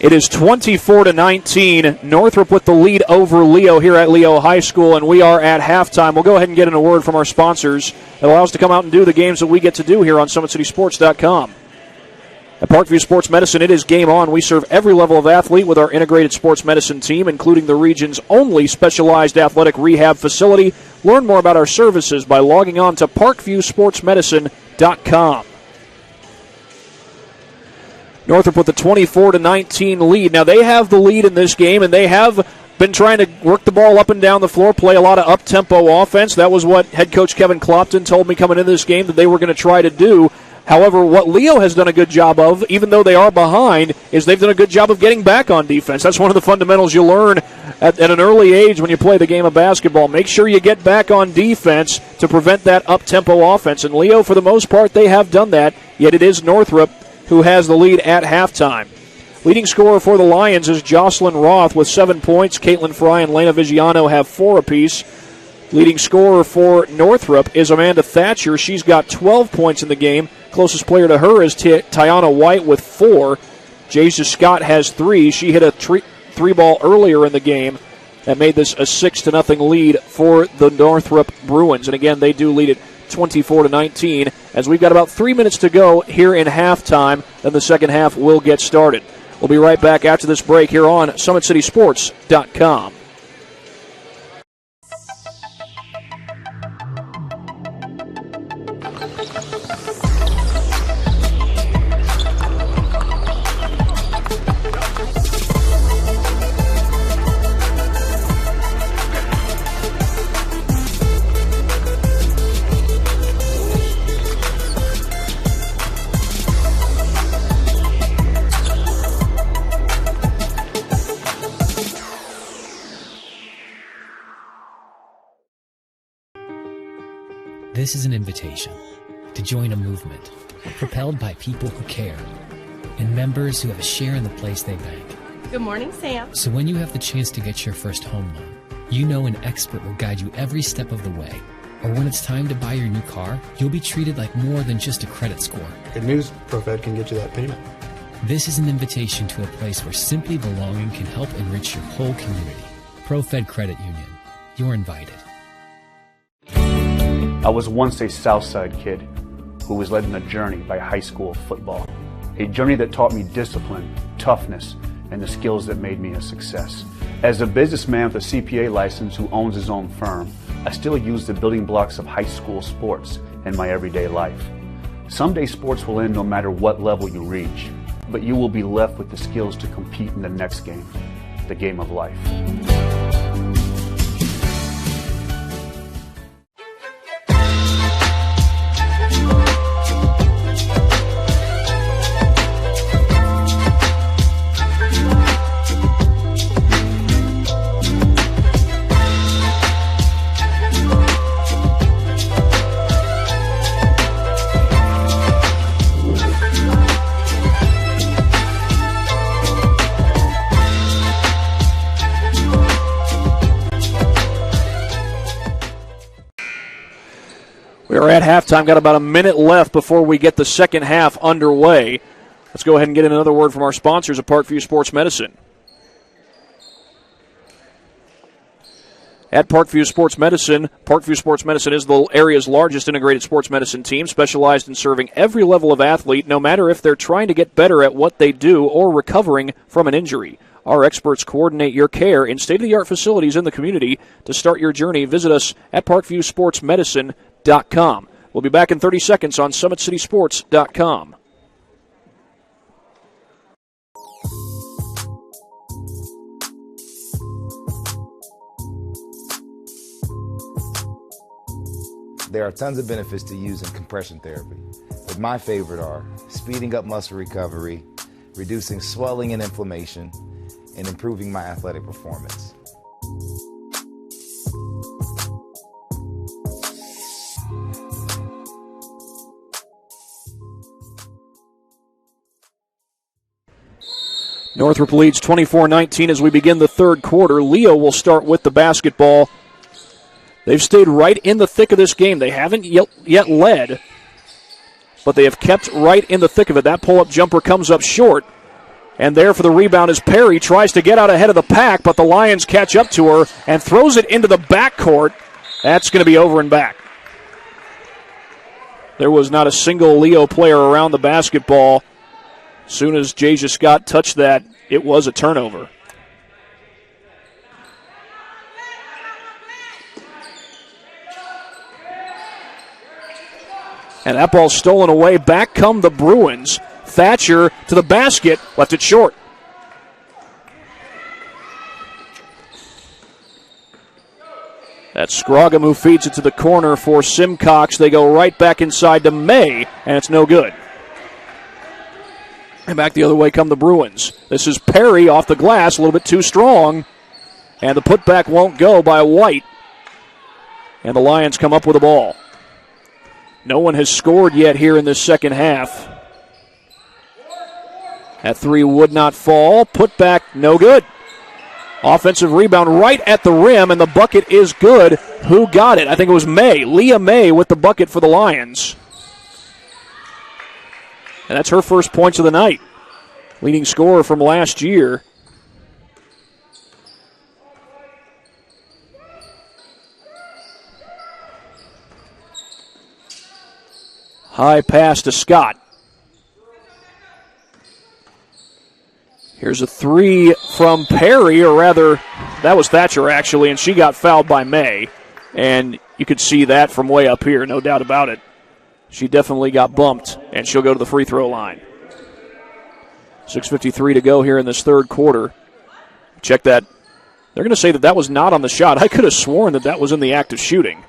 It is 24-19. Northrop with the lead over Leo here at Leo High School, and we are at halftime. We'll go ahead and get in a word from our sponsors that allow us to come out and do the games that we get to do here on SummitCitySports.com. At Parkview Sports Medicine, it is game on. We serve every level of athlete with our integrated sports medicine team, including the region's only specialized athletic rehab facility. Learn more about our services by logging on to ParkviewSportsMedicine.com. Northrop with a 24-19 lead. Now, they have the lead in this game, and they have been trying to work the ball up and down the floor, play a lot of up-tempo offense. That was what head coach Kevin Clopton told me coming into this game that they were going to try to do. However, what Leo has done a good job of, even though they are behind, is they've done a good job of getting back on defense. That's one of the fundamentals you learn at an early age when you play the game of basketball. Make sure you get back on defense to prevent that up-tempo offense. And Leo, for the most part, they have done that, yet it is Northrop who has the lead at halftime. Leading scorer for the Lions is Jocelyn Roth with 7 points. Caitlin Fry and Lena Vigiano have 4 apiece. Leading scorer for Northrop is Amanda Thatcher. She's got 12 points in the game. Closest player to her is Tiana White with 4. Jasia Scott has 3. She hit a 3-ball earlier in the game that made this a 6-0 lead for the Northrop Bruins. And again, they do lead it 24-19, as we've got about 3 minutes to go here in halftime, then the second half will get started. We'll be right back after this break here on SummitCitySports.com. This is an invitation to join a movement propelled by people who care and members who have a share in the place they bank. Good morning, Sam. So when you have the chance to get your first home loan, you know an expert will guide you every step of the way. Or when it's time to buy your new car, you'll be treated like more than just a credit score. Good news, ProFed can get you that payment. This is an invitation to a place where simply belonging can help enrich your whole community. ProFed Credit Union. You're invited. I was once a Southside kid who was led on a journey by high school football. A journey that taught me discipline, toughness, and the skills that made me a success. As a businessman with a CPA license who owns his own firm, I still use the building blocks of high school sports in my everyday life. Someday sports will end no matter what level you reach, but you will be left with the skills to compete in the next game, the game of life. We're at halftime, got about a minute left before we get the second half underway. Let's go ahead and get in another word from our sponsors at Parkview Sports Medicine. At Parkview Sports Medicine is the area's largest integrated sports medicine team, specialized in serving every level of athlete, no matter if they're trying to get better at what they do or recovering from an injury. Our experts coordinate your care in state-of-the-art facilities in the community. To start your journey, visit us at parkviewsportsmedicine.com. We'll be back in 30 seconds on SummitCitySports.com. There are tons of benefits to using compression therapy, but my favorite are speeding up muscle recovery, reducing swelling and inflammation, and improving my athletic performance. Northrop leads 24-19 as we begin the third quarter. Leo will start with the basketball. They've stayed right in the thick of this game. They haven't yet led, but they have kept right in the thick of it. That pull-up jumper comes up short, and there for the rebound is Perry. Tries to get out ahead of the pack, but the Lions catch up to her and throws it into the backcourt. That's going to be over and back. There was not a single Leo player around the basketball. As soon as Jasia Scott touched that, it was a turnover. And that ball's stolen away. Back come the Bruins. Thatcher to the basket, left it short. That's Scroggum who feeds it to the corner for Simcox. They go right back inside to May, and it's no good. And back the other way come the Bruins. This is Perry off the glass, a little bit too strong. And the putback won't go by White. And the Lions come up with the ball. No one has scored yet here in this second half. That three would not fall. Putback, no good. Offensive rebound right at the rim, and the bucket is good. Who got it? I think it was May. Leah May with the bucket for the Lions. And that's her first points of the night. Leading scorer from last year. High pass to Scott. Here's a three from Perry, or rather, that was Thatcher actually, and she got fouled by May. And you could see that from way up here, no doubt about it. She definitely got bumped, and she'll go to the free throw line. 6:53 to go here in this third quarter. Check that. They're going to say that that was not on the shot. I could have sworn that that was in the act of shooting.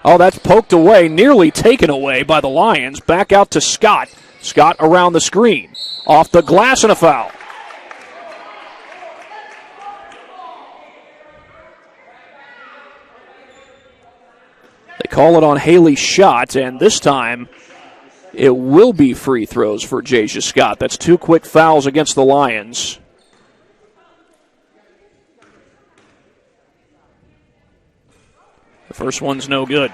Oh, that's poked away, nearly taken away by the Lions. Back out to Scott. Scott around the screen. Off the glass and a foul. They call it on Haley's shot, and this time it will be free throws for Jasia Scott. That's two quick fouls against the Lions. The first one's no good.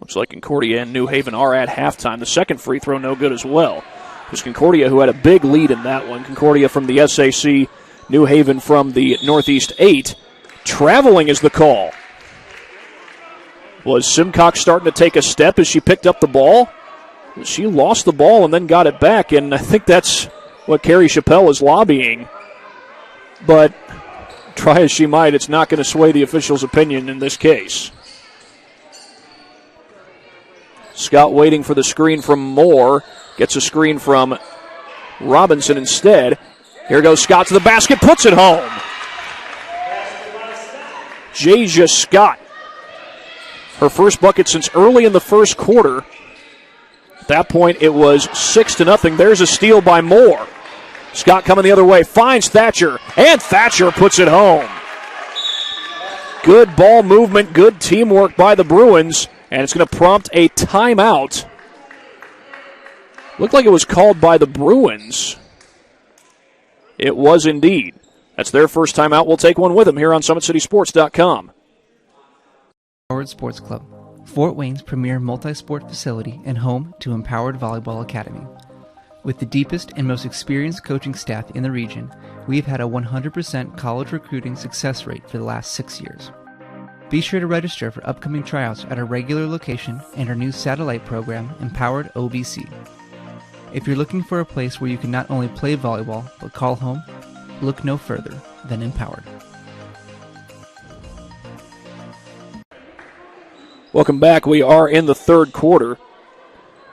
Looks like Concordia and New Haven are at halftime. The second free throw no good as well. It was Concordia who had a big lead in that one. Concordia from the SAC, New Haven from the Northeast 8. Traveling is the call. Was Simcox starting to take a step as she picked up the ball? She lost the ball and then got it back, and I think that's what Carrie Chappelle is lobbying. But try as she might, it's not going to sway the official's opinion in this case. Scott waiting for the screen from Moore. Gets a screen from Robinson instead. Here goes Scott to the basket, puts it home. Jasia Scott. Her first bucket since early in the first quarter. At that point, it was 6-0. There's a steal by Moore. Scott coming the other way, finds Thatcher, and Thatcher puts it home. Good ball movement, good teamwork by the Bruins, and it's going to prompt a timeout. Looked like it was called by the Bruins. It was indeed. That's their first timeout. We'll take one with them here on SummitCitySports.com. Empowered Sports Club, Fort Wayne's premier multi-sport facility and home to Empowered Volleyball Academy. With the deepest and most experienced coaching staff in the region, we've had a 100% college recruiting success rate for the last 6 years. Be sure to register for upcoming tryouts at our regular location and our new satellite program, Empowered OBC. If you're looking for a place where you can not only play volleyball, but call home, look no further than Empowered. Welcome back. We are in the third quarter.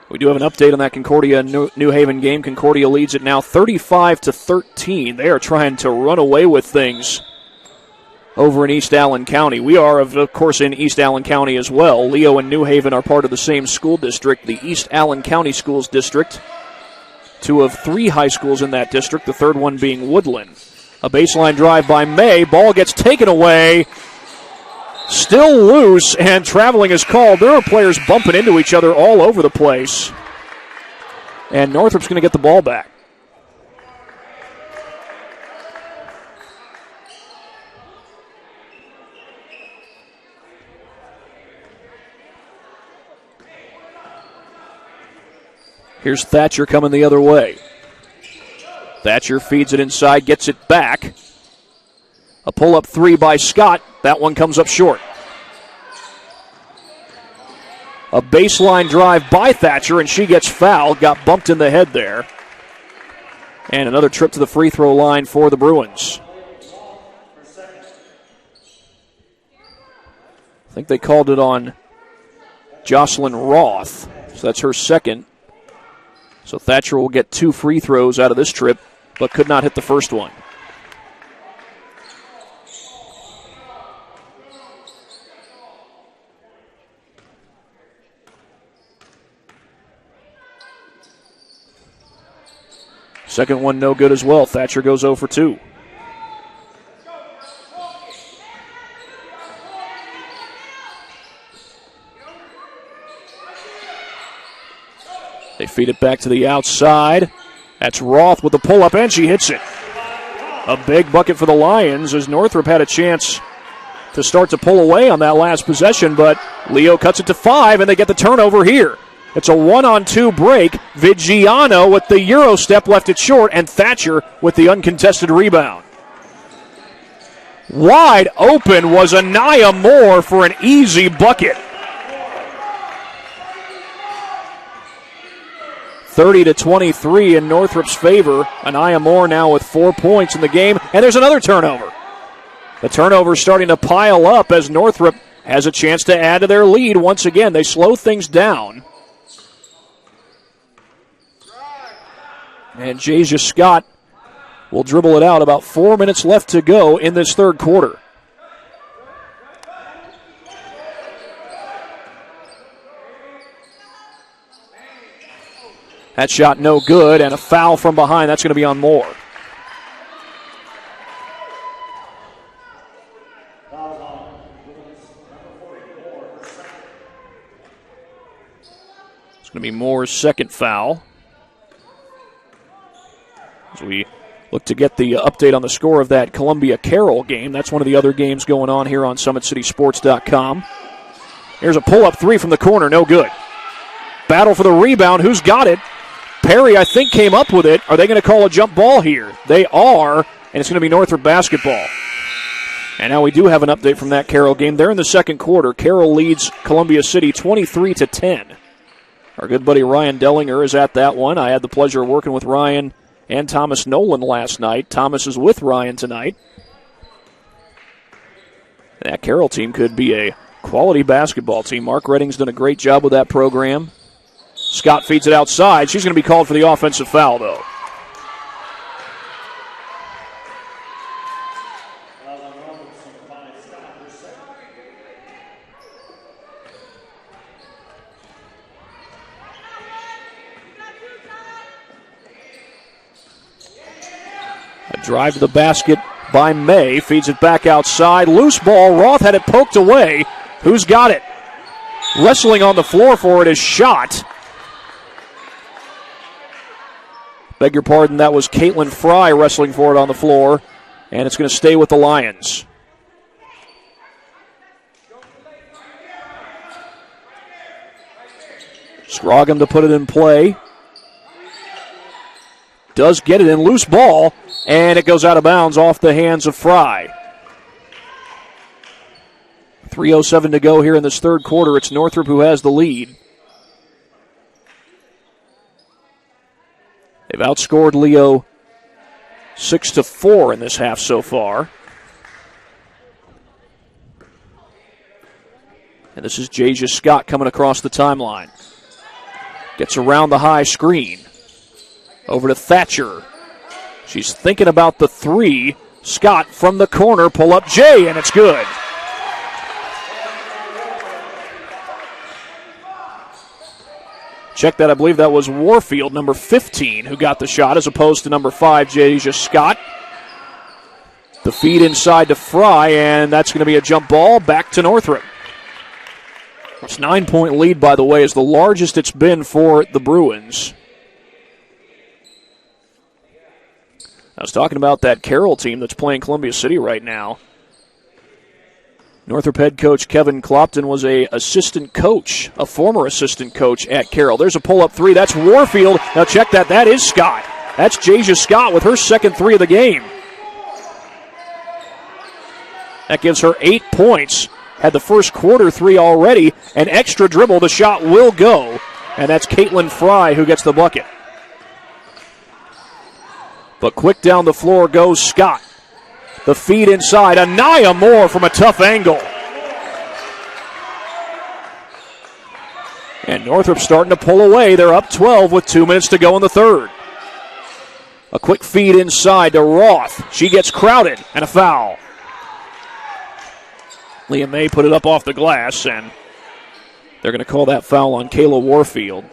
We do have an update on that Concordia New Haven game. Concordia leads it now 35-13. They are trying to run away with things over in East Allen County. We are, of course, in East Allen County as well. Leo and New Haven are part of the same school district, the East Allen County Schools District. 2 of 3 high schools in that district, the third one being Woodland. A baseline drive by May. Ball gets taken away. Still loose, and traveling is called. There are players bumping into each other all over the place. And Northrop's going to get the ball back. Here's Thatcher coming the other way. Thatcher feeds it inside, gets it back. A pull-up 3 by Scott. That one comes up short. A baseline drive by Thatcher, and she gets fouled. Got bumped in the head there. And another trip to the free throw line for the Bruins. I think they called it on Jocelyn Roth. So that's her second. So Thatcher will get 2 free throws out of this trip, but could not hit the first one. Second one no good as well. Thatcher goes 0 for 2. They feed it back to the outside. That's Roth with the pull-up, and she hits it. A big bucket for the Lions as Northrop had a chance to start to pull away on that last possession, but Leo cuts it to 5, and they get the turnover here. It's a 1-on-2 break. Vigiano with the Euro step left it short, and Thatcher with the uncontested rebound. Wide open was Anaya Moore for an easy bucket. 30-23 in Northrop's favor. Anaya Moore now with 4 points in the game, and there's another turnover. The turnover starting to pile up as Northrop has a chance to add to their lead once again. They slow things down. And Jasia Scott will dribble it out. About 4 minutes left to go in this third quarter. That shot no good, and a foul from behind. That's going to be on Moore. It's going to be Moore's second foul. As we look to get the update on the score of that Columbia-Carroll game. That's one of the other games going on here on SummitCitySports.com. Here's a pull-up three from the corner, no good. Battle for the rebound. Who's got it? Perry, I think, came up with it. Are they going to call a jump ball here? They are, and it's going to be Northrop basketball. And now we do have an update from that Carroll game. They're in the second quarter. Carroll leads Columbia City 23-10. Our good buddy Ryan Dellinger is at that one. I had the pleasure of working with Ryan and Thomas Nolan last night. Thomas is with Ryan tonight. That Carroll team could be a quality basketball team. Mark Redding's done a great job with that program. Scott feeds it outside. She's going to be called for the offensive foul, though. A drive to the basket by May. Feeds it back outside. Loose ball. Roth had it poked away. Who's got it? Wrestling on the floor for it is Shot. Beg your pardon, that was Caitlin Fry wrestling for it on the floor, and it's going to stay with the Lions. Scroggum to put it in play. Does get it in. Loose ball, and it goes out of bounds off the hands of Fry. 3:07 to go here in this third quarter. It's Northrop who has the lead. They've outscored Leo 6-4 in this half so far. And this is Jasia Scott coming across the timeline. Gets around the high screen. Over to Thatcher. She's thinking about the three. Scott from the corner, pull up Jay, and it's good. Check that, I believe that was Warfield, number 15, who got the shot, as opposed to number 5, Jasia Scott. The feed inside to Fry, and that's going to be a jump ball back to Northrop. It's 9-point lead, by the way, is the largest it's been for the Bruins. I was talking about that Carroll team that's playing Columbia City right now. Northrop head coach Kevin Clopton was a former assistant coach at Carroll. There's a pull-up three. That's Warfield. Now check that. That is Scott. That's Jasia Scott with her second three of the game. That gives her 8 points. Had the first quarter three already. An extra dribble. The shot will go. And that's Caitlin Fry who gets the bucket. But quick down the floor goes Scott. The feed inside. Anaya Moore from a tough angle. And Northrop starting to pull away. They're up 12 with 2 minutes to go in the third. A quick feed inside to Roth. She gets crowded and a foul. Leah May put it up off the glass, and they're going to call that foul on Kayla Warfield.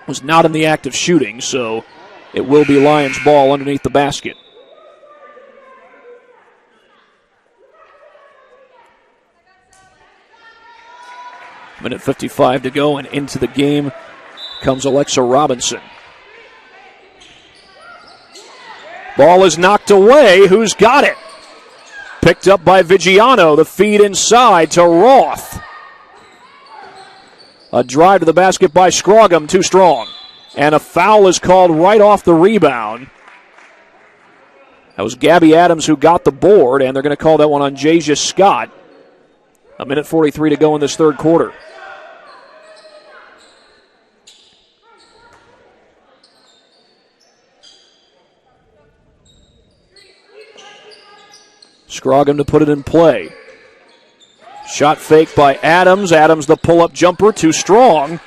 Was not in the act of shooting, so it will be Lions ball underneath the basket. Minute 55 to go, and into the game comes Alexa Robinson. Ball is knocked away. Who's got it? Picked up by Vigiano. The feed inside to Roth. A drive to the basket by Scroggum, too strong. And a foul is called right off the rebound. That was Gabby Adams who got the board, and they're going to call that one on Jasia Scott. A minute 43 to go in this third quarter. Scroggum to put it in play. Shot fake by Adams. Adams the pull-up jumper, too strong.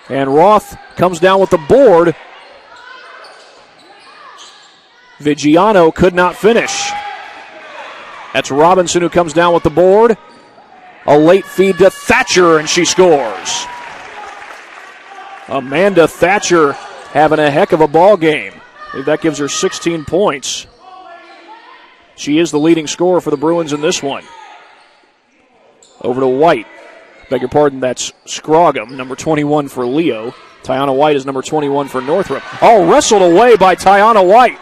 And Roth comes down with the board. Vigiano could not finish. That's Robinson who comes down with the board. A late feed to Thatcher, and she scores. Amanda Thatcher having a heck of a ball game. That gives her 16 points. She is the leading scorer for the Bruins in this one. Over to White. Beg your pardon, that's Scroggum, number 21 for Leo. Tiana White is number 21 for Northrop. Oh, wrestled away by Tiana White.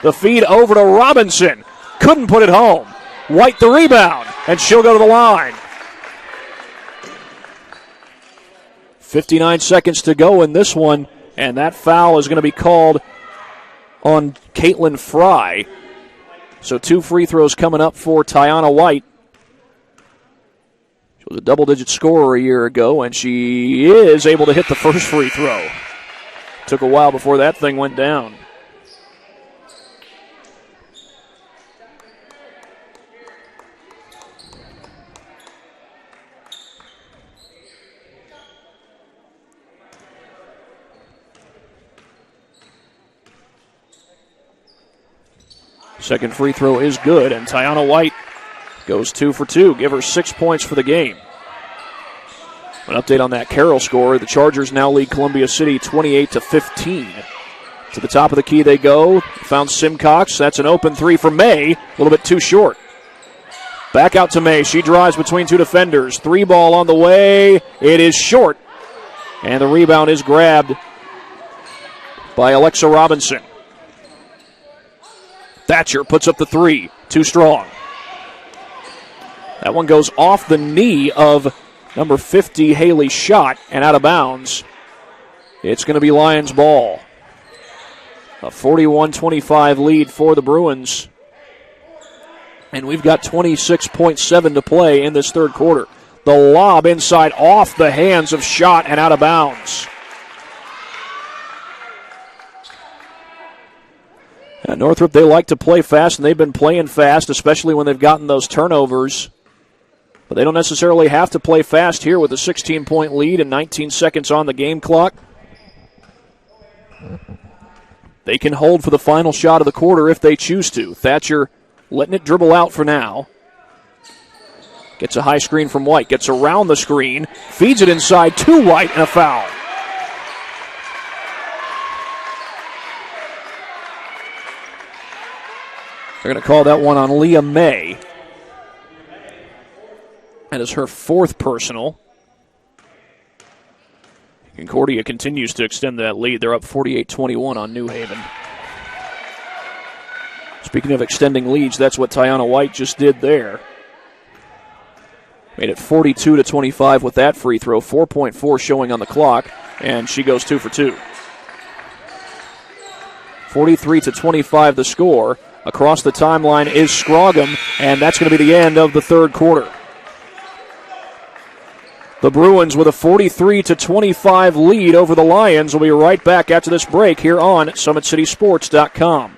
The feed over to Robinson. Couldn't put it home. White the rebound, and she'll go to the line. 59 seconds to go in this one, and that foul is going to be called on Caitlin Fry. So 2 free throws coming up for Tiana White. She was a double-digit scorer a year ago, and she is able to hit the first free throw. Took a while before that thing went down. Second free throw is good, and Tiana White goes 2 for 2. Give her 6 points for the game. An update on that Carroll score. The Chargers now lead Columbia City 28-15. To the top of the key they go. Found Simcox. That's an open 3 for May. A little bit too short. Back out to May. She drives between 2 defenders. 3 ball on the way. It is short. And the rebound is grabbed by Alexa Robinson. Thatcher puts up the 3. Too strong. That one goes off the knee of number 50, Haley Schott, and out of bounds. It's going to be Lions ball. A 41-25 lead for the Bruins. And we've got 26.7 to play in this third quarter. The lob inside off the hands of Schott and out of bounds. At Northrop, they like to play fast, and they've been playing fast, especially when they've gotten those turnovers. But they don't necessarily have to play fast here with a 16-point lead and 19 seconds on the game clock. They can hold for the final shot of the quarter if they choose to. Thatcher letting it dribble out for now. Gets a high screen from White, gets around the screen, feeds it inside to White, and a foul. They're going to call that one on Leah May. That is her 4th personal. Concordia continues to extend that lead. They're up 48-21 on New Haven. Speaking of extending leads, that's what Tiana White just did there. Made it 42-25 with that free throw. 4.4 showing on the clock, and she goes 2 for 2. 43-25 the score. Across the timeline is Scroggum, and that's going to be the end of the third quarter. The Bruins with a 43-25 lead over the Lions. We'll be right back after this break here on SummitCitySports.com.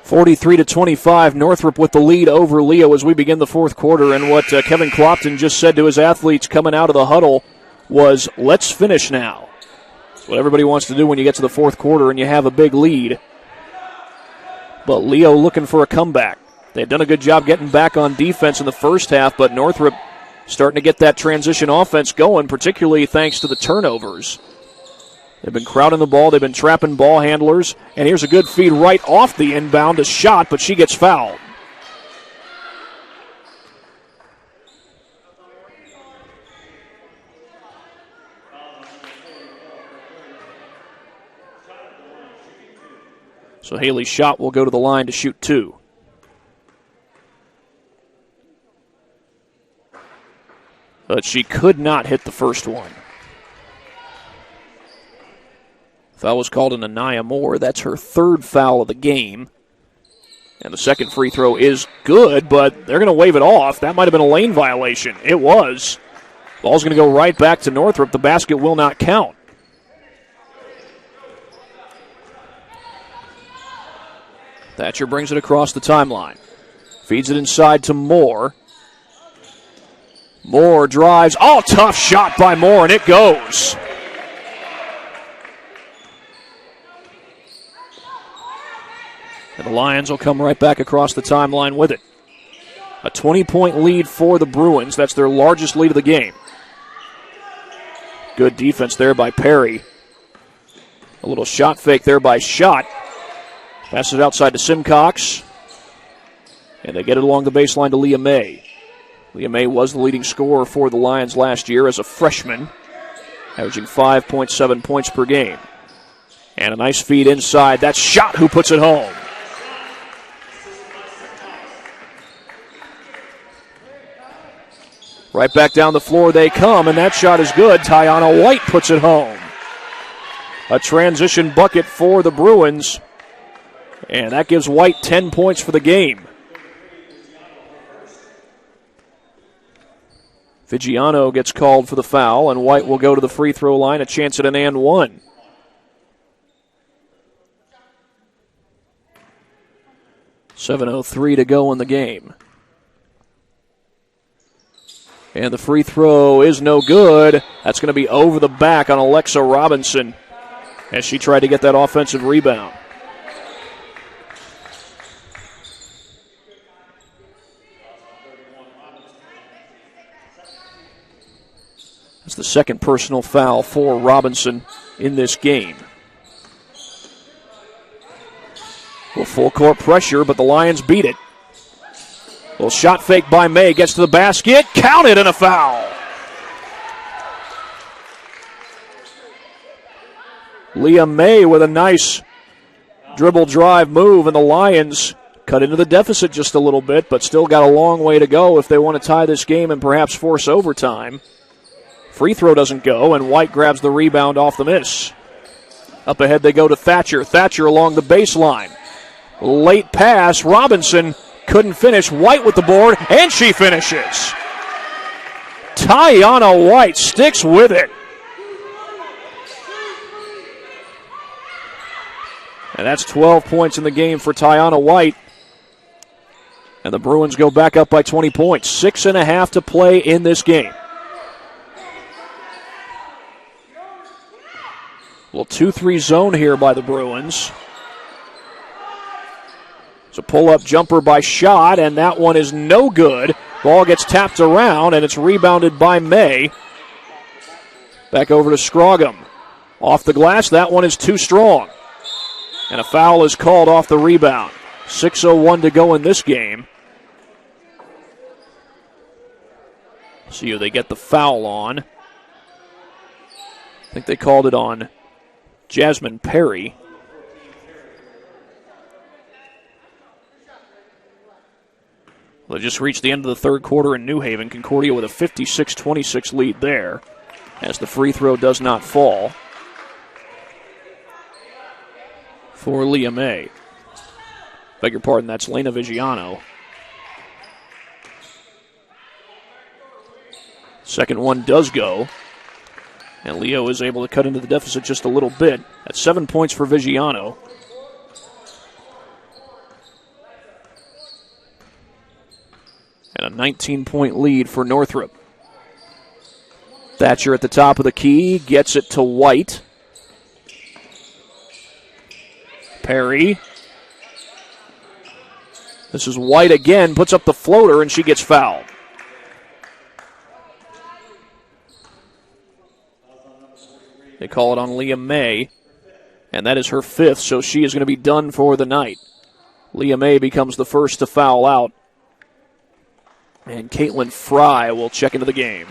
43-25, Northrop with the lead over Leo as we begin the fourth quarter. And what Kevin Clopton just said to his athletes coming out of the huddle was, let's finish now. That's what everybody wants to do when you get to the fourth quarter and you have a big lead. But Leo looking for a comeback. They've done a good job getting back on defense in the first half, but Northrop starting to get that transition offense going, particularly thanks to the turnovers. They've been crowding the ball. They've been trapping ball handlers. And here's a good feed right off the inbound, a shot, but she gets fouled. So Haley's shot will go to the line to shoot 2. But she could not hit the first one. Foul was called on Anaya Moore. That's her 3rd foul of the game. And the second free throw is good, but they're going to wave it off. That might have been a lane violation. It was. Ball's going to go right back to Northrop. The basket will not count. Thatcher brings it across the timeline. Feeds it inside to Moore. Moore drives. Oh, tough shot by Moore, and it goes. And the Lions will come right back across the timeline with it. A 20-point lead for the Bruins. That's their largest lead of the game. Good defense there by Perry. A little shot fake there by Schott. Passes it outside to Simcox. And they get it along the baseline to Leah May. Leah May was the leading scorer for the Lions last year as a freshman, averaging 5.7 points per game. And a nice feed inside. That's Schott who puts it home. Right back down the floor they come, and that shot is good. Tiana White puts it home. A transition bucket for the Bruins, and that gives White 10 points for the game. Vigiano gets called for the foul, and White will go to the free throw line, a chance at an and one. .7:03 to go in the game. And the free throw is no good. That's going to be over the back on Alexa Robinson as she tried to get that offensive rebound. That's the second personal foul for Robinson in this game. Well, full court pressure, but the Lions beat it. Little shot fake by May, gets to the basket, counted, and a foul. Leah May with a nice dribble drive move, and the Lions cut into the deficit just a little bit, but still got a long way to go if they want to tie this game and perhaps force overtime. Free throw doesn't go, and White grabs the rebound off the miss. Up ahead they go to Thatcher. Thatcher along the baseline. Late pass, Robinson couldn't finish. White with the board, and she finishes. Tiana White sticks with it. And that's 12 points in the game for Tiana White. And the Bruins go back up by 20 points. 6.5 to play in this game. Little 2-3 zone here by the Bruins. It's a pull-up jumper by Schott, and that one is no good. Ball gets tapped around, and it's rebounded by May. Back over to Scroggum. Off the glass, that one is too strong. And a foul is called off the rebound. 6:01 to go in this game. See who they get the foul on. I think they called it on Jasmine Perry. Well, they just reached the end of the third quarter in New Haven. Concordia with a 56-26 lead there, as the free throw does not fall for Leah May. Beg your pardon, that's Lena Vigiano. Second one does go, and Leo is able to cut into the deficit just a little bit. That's 7 points for Vigiano. And a 19-point lead for Northrop. Thatcher at the top of the key, gets it to White. Perry. This is White again, puts up the floater, and she gets fouled. They call it on Leah May, and that is her fifth, so she is going to be done for the night. Leah May becomes the first to foul out, and Caitlin Fry will check into the game.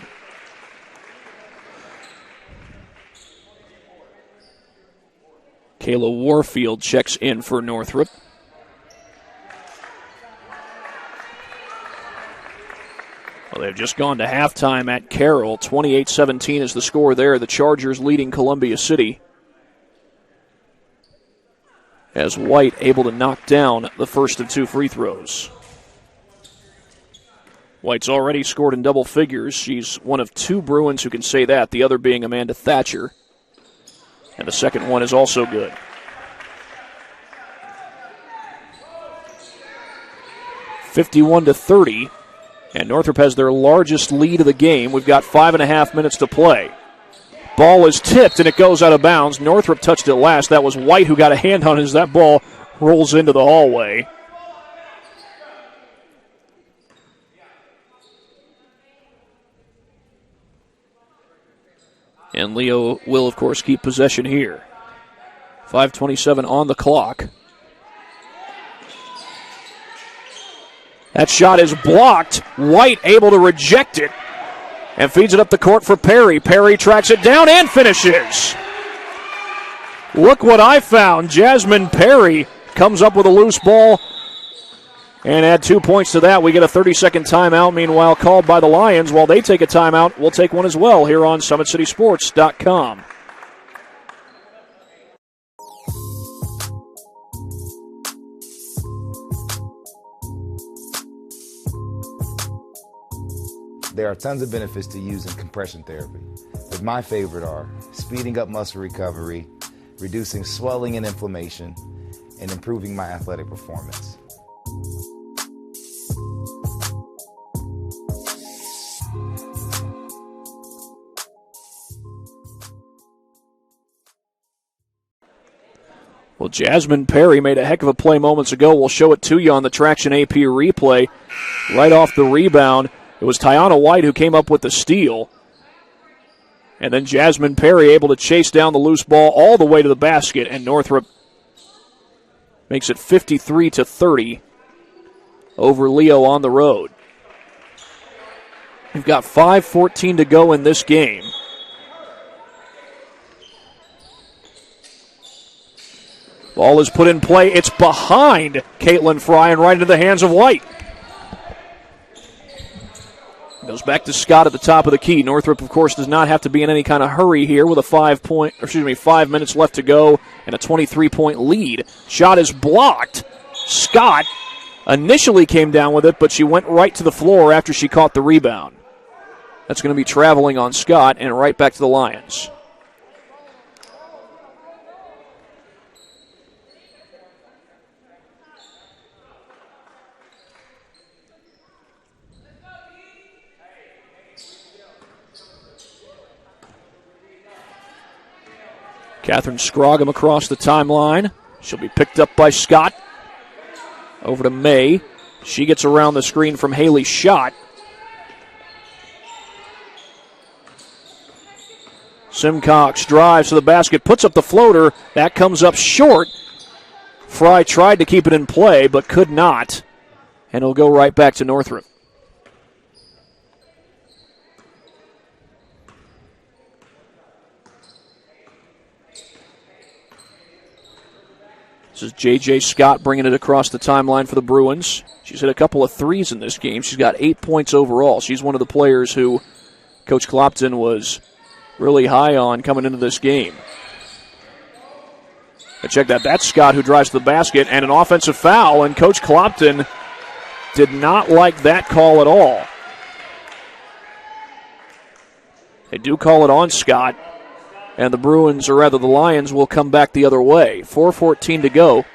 Kayla Warfield checks in for Northrop. Well, they've just gone to halftime at Carroll. 28-17 is the score there. The Chargers leading Columbia City. as White able to knock down the first of 2 free throws. White's already scored in double figures. She's one of 2 Bruins who can say that, the other being Amanda Thatcher. And the second one is also good. (51-30), and Northrop has their largest lead of the game. We've got 5.5 minutes to play. Ball is tipped, and it goes out of bounds. Northrop touched it last. That was White who got a hand on it as that ball rolls into the hallway. And Leo will, of course, keep possession here. 5:27 on the clock. That shot is blocked. White able to reject it and feeds it up the court for Perry. Perry tracks it down and finishes. Look what I found. Jasmine Perry comes up with a loose ball and add 2 points to that. We get a 30-second timeout, meanwhile, called by the Lions. While they take a timeout, we'll take one as well here on SummitCitySports.com. There are tons of benefits to using compression therapy, but my favorite are speeding up muscle recovery, reducing swelling and inflammation, and improving my athletic performance. Well, Jasmine Perry made a heck of a play moments ago. We'll show it to you on the Traction AP replay. Right off the rebound, it was Tiana White who came up with the steal. And then Jasmine Perry able to chase down the loose ball all the way to the basket, and Northrop makes it 53-30 over Leo on the road. We've got 5:14 to go in this game. Ball is put in play. It's behind Caitlin Fry and right into the hands of White. Goes back to Scott at the top of the key. Northrop, of course, does not have to be in any kind of hurry here with a 5 minutes left to go and a 23-point lead. Shot is blocked. Scott initially came down with it, but she went right to the floor after she caught the rebound. That's going to be traveling on Scott and right back to the Lions. Catherine Scroggum across the timeline. She'll be picked up by Scott. Over to May. She gets around the screen from Haley Schott. Simcox drives to the basket, puts up the floater. That comes up short. Fry tried to keep it in play, but could not. And it'll go right back to Northrop. This is J.J. Scott bringing it across the timeline for the Bruins. She's hit a couple of threes in this game. She's got 8 points overall. She's one of the players who Coach Clopton was really high on coming into this game. But check that. That's Scott who drives to the basket, and an offensive foul, and Coach Clopton did not like that call at all. They do call it on Scott. And the Bruins, or rather the Lions, will come back the other way. 4:14 to go.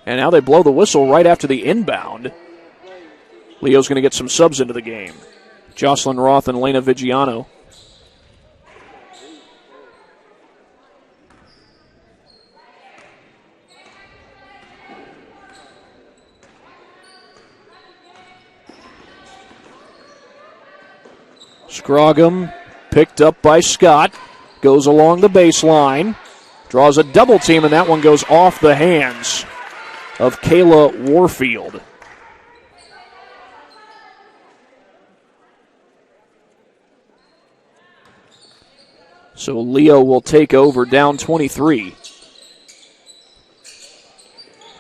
And now they blow the whistle right after the inbound. Leo's going to get some subs into the game. Jocelyn Roth and Lena Vigiano. Scroggum picked up by Scott. Goes along the baseline. Draws a double team, and that one goes off the hands of Kayla Warfield. So Leo will take over down 23.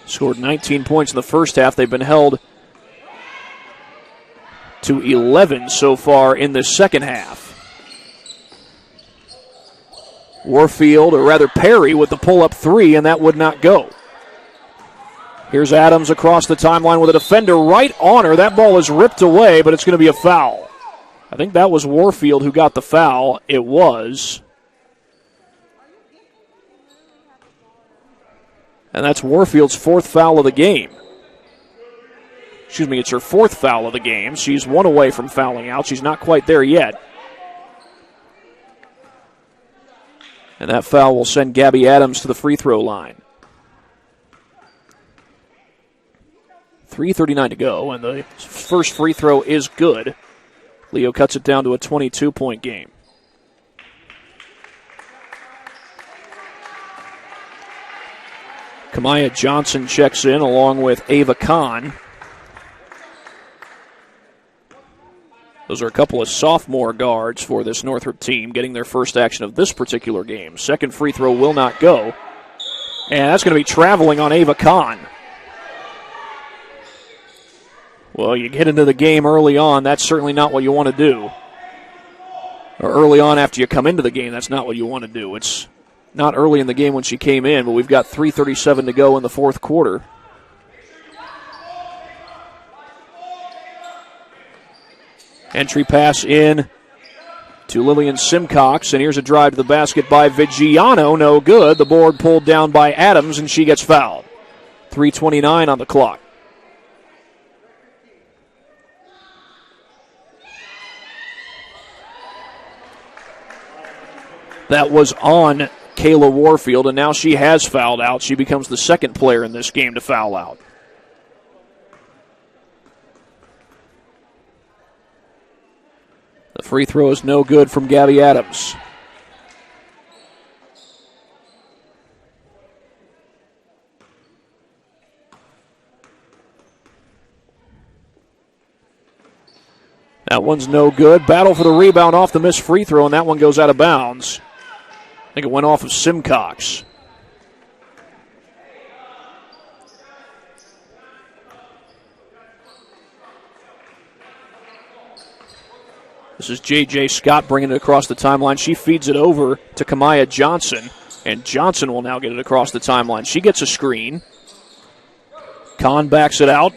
Scored 19 points in the first half. They've been held to 11 so far in the second half. Warfield, or rather Perry, with the pull-up three, and that would not go. Here's Adams across the timeline with a defender right on her. That ball is ripped away, but it's going to be a foul. I think that was Warfield who got the foul. It was. And that's Warfield's fourth foul of the game. Excuse me, it's her fourth foul of the game. She's one away from fouling out. She's not quite there yet. And that foul will send Gabby Adams to the free throw line. 3:39 to go, and the first free throw is good. Leo cuts it down to a 22-point game. Kamaya Johnson checks in along with Ava Kahn. Those are a couple of sophomore guards for this Northrop team getting their first action of this particular game. Second free throw will not go. And that's going to be traveling on Ava Kahn. Well, you get into the game early on, that's certainly not what you want to do. Or early on after you come into the game, that's not what you want to do. It's not early in the game when she came in, but we've got 3:37 to go in the fourth quarter. Entry pass in to Lillian Simcox, and here's a drive to the basket by Vigiano. No good. The board pulled down by Adams, and she gets fouled. 3:29 on the clock. That was on Kayla Warfield, and now she has fouled out. She becomes the second player in this game to foul out. The free throw is no good from Gabby Adams. That one's no good. Battle for the rebound off the missed free throw, and that one goes out of bounds. I think it went off of Simcox. This is J.J. Scott bringing it across the timeline. She feeds it over to Kamaya Johnson, and Johnson will now get it across the timeline. She gets a screen. Kahn backs it out.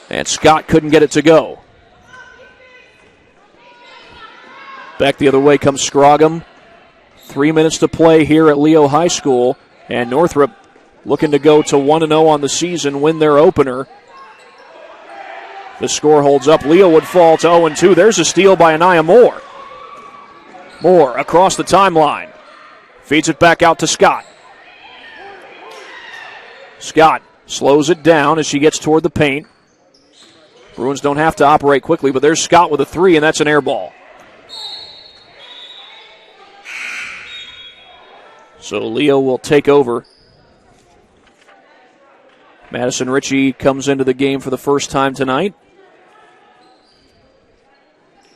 And Scott couldn't get it to go. Back the other way comes Scroggum. 3 minutes to play here at Leo High School, and Northrop looking to go to 1-0 on the season, win their opener. The score holds up. Leo would fall to 0-2. There's a steal by Anaya Moore. Moore across the timeline. Feeds it back out to Scott. Scott slows it down as she gets toward the paint. Bruins don't have to operate quickly, but there's Scott with a three, and that's an air ball. So Leo will take over. Madison Ritchie comes into the game for the first time tonight.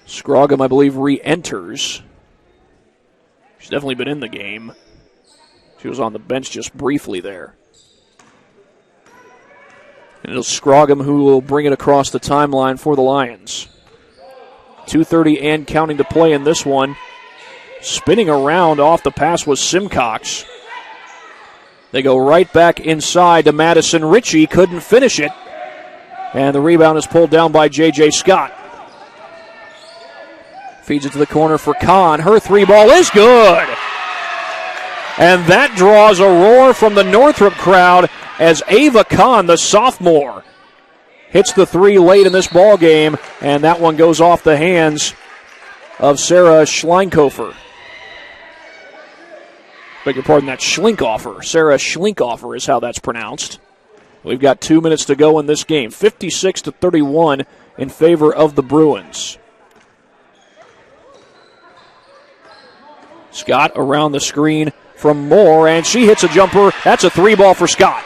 Scroggum, I believe, re-enters. She's definitely been in the game. She was on the bench just briefly there. And it'll Scroggum who will bring it across the timeline for the Lions. 2:30 and counting to play in this one. Spinning around off the pass was Simcox. They go right back inside to Madison Ritchie. Couldn't finish it. And the rebound is pulled down by J.J. Scott. Feeds it to the corner for Kahn. Her three ball is good. And that draws a roar from the Northrop crowd as Ava Kahn, the sophomore, hits the three late in this ball game, and that one goes off the hands of Sarah Schlinkhofer. Beg your pardon, that's Schlinkhofer. Sarah Schlinkhofer is how that's pronounced. We've got 2 minutes to go in this game. 56-31 in favor of the Bruins. Scott around the screen from Moore, and she hits a jumper. That's a three ball for Scott.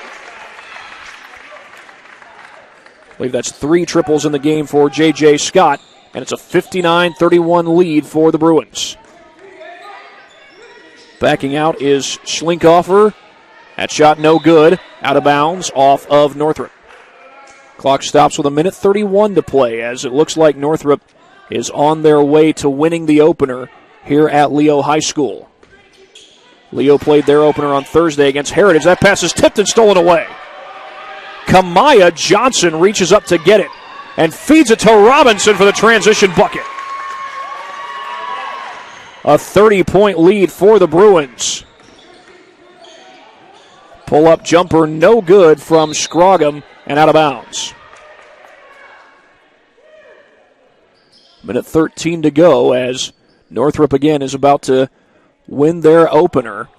I believe that's 3 triples in the game for J.J. Scott, and it's a 59-31 lead for the Bruins. Backing out is Schlinkhofer. That shot no good. Out of bounds off of Northrop. Clock stops with 1:31 to play as it looks like Northrop is on their way to winning the opener here at Leo High School. Leo played their opener on Thursday against Heritage. That pass is tipped and stolen away. Kamaya Johnson reaches up to get it and feeds it to Robinson for the transition bucket. A 30-point lead for the Bruins. Pull-up jumper no good from Scroggum and out of bounds. Minute 13 to go as Northrop again is about to win their opener.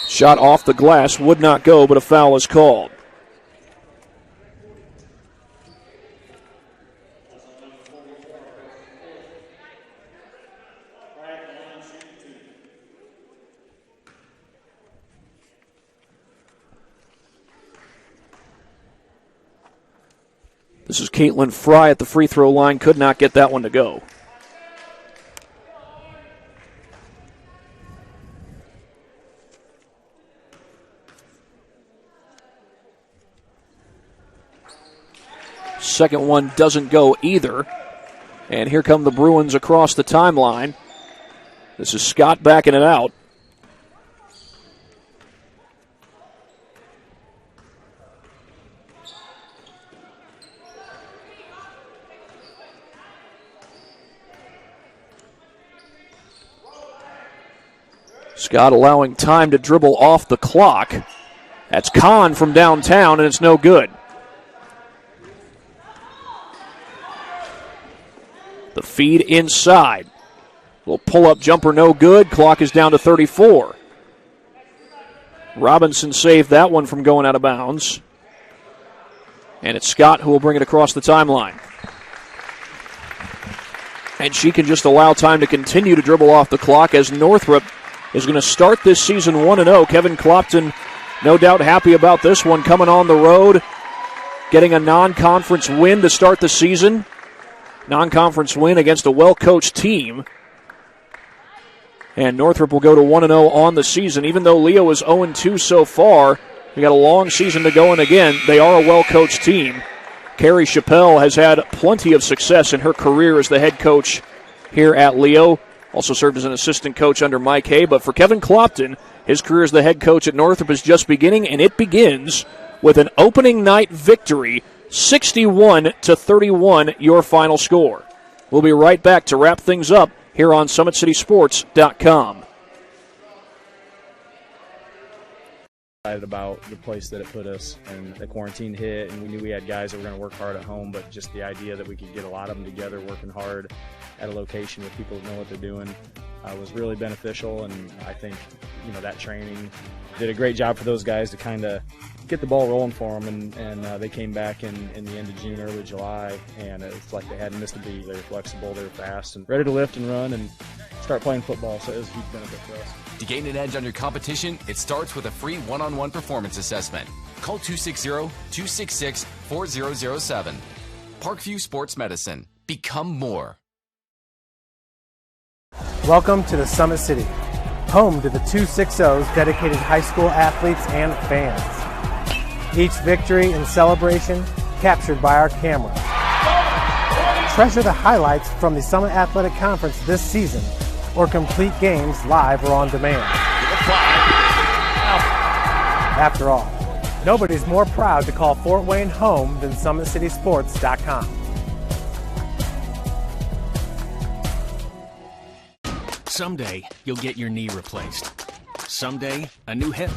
Shot off the glass, would not go, but a foul is called. This is Caitlin Fry at the free throw line. Could not get that one to go. Second one doesn't go either. And here come the Bruins across the timeline. This is Scott backing it out. Scott allowing time to dribble off the clock. That's Kahn from downtown, and it's no good. The feed inside. Little pull-up jumper, no good. Clock is down to 34. Robinson saved that one from going out of bounds. And it's Scott who will bring it across the timeline. And she can just allow time to continue to dribble off the clock as Northrop is going to start this season 1-0. Kevin Clopton, no doubt happy about this one, coming on the road, getting a non-conference win to start the season. Non-conference win against a well-coached team. And Northrop will go to 1-0 on the season. Even though Leo is 0-2 so far, we got a long season to go, and again, they are a well-coached team. Carrie Chappelle has had plenty of success in her career as the head coach here at Leo. Also served as an assistant coach under Mike Hay. But for Kevin Clopton, his career as the head coach at Northrop is just beginning, and it begins with an opening night victory, 61-31, your final score. We'll be right back to wrap things up here on SummitCitySports.com. Excited about the place that it put us, and the quarantine hit, and we knew we had guys that were going to work hard at home, but just the idea that we could get a lot of them together working hard at a location with people that know what they're doing was really beneficial. And I think that training did a great job for those guys to kind of get the ball rolling for them, and they came back in the end of June, early July, and it's like they hadn't missed a beat. They were flexible, they were fast, and ready to lift and run and start playing football, so it was a huge benefit for us. To gain an edge on your competition, it starts with a free one-on-one performance assessment. Call 260-266-4007. Parkview Sports Medicine. Become more. Welcome to the Summit City, home to the 260's dedicated high school athletes and fans. Each victory and celebration captured by our camera. Treasure the highlights from the Summit Athletic Conference this season, or complete games live or on demand. After all, nobody's more proud to call Fort Wayne home than SummitCitySports.com. Someday, you'll get your knee replaced. Someday, a new hip.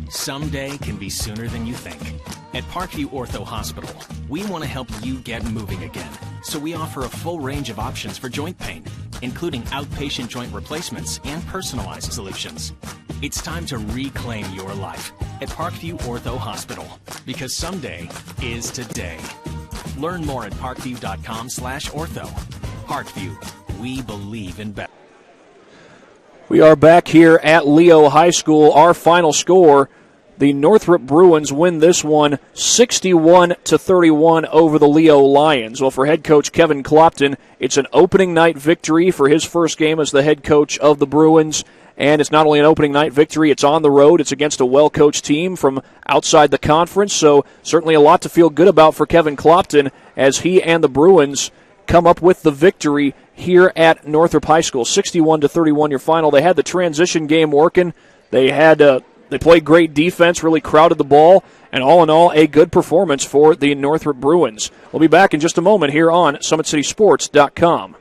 Someday can be sooner than you think. At Parkview Ortho Hospital, we want to help you get moving again. So we offer a full range of options for joint pain, including outpatient joint replacements and personalized solutions. It's time to reclaim your life at Parkview Ortho Hospital, because someday is today. Learn more at parkview.com/ortho. Parkview, we believe in better. We are back here at Leo High School. Our final score, the Northrop Bruins win this one 61-31 over the Leo Lions. Well, for head coach Kevin Clopton, it's an opening night victory for his first game as the head coach of the Bruins, And it's not only an opening night victory, it's on the road. It's against a well-coached team from outside the conference. So certainly a lot to feel good about for Kevin Clopton as he and the Bruins come up with the victory here at Northrop High School. 61-31 your final. They had the transition game working. They played great defense, really crowded the ball, and all in all, a good performance for the Northrop Bruins. We'll be back in just a moment here on SummitCitySports.com.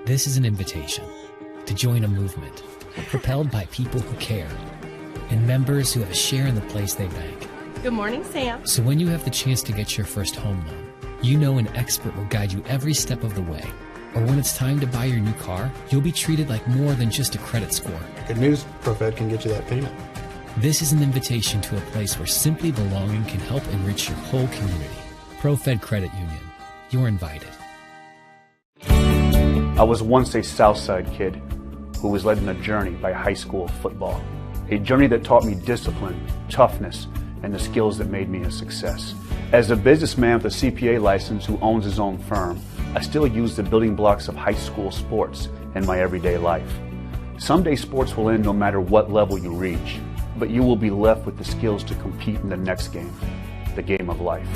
This is an invitation to join a movement propelled by people who care and members who have a share in the place they bank. Good morning, Sam. So when you have the chance to get your first home loan, you know an expert will guide you every step of the way. Or when it's time to buy your new car, you'll be treated like more than just a credit score. Good news, ProFed can get you that payment. This is an invitation to a place where simply belonging can help enrich your whole community. ProFed Credit Union. You're invited. I was once a Southside kid who was led on a journey by high school football. A journey that taught me discipline, toughness, and the skills that made me a success. As a businessman with a CPA license who owns his own firm, I still use the building blocks of high school sports in my everyday life. Someday sports will end no matter what level you reach, but you will be left with the skills to compete in the next game, the game of life.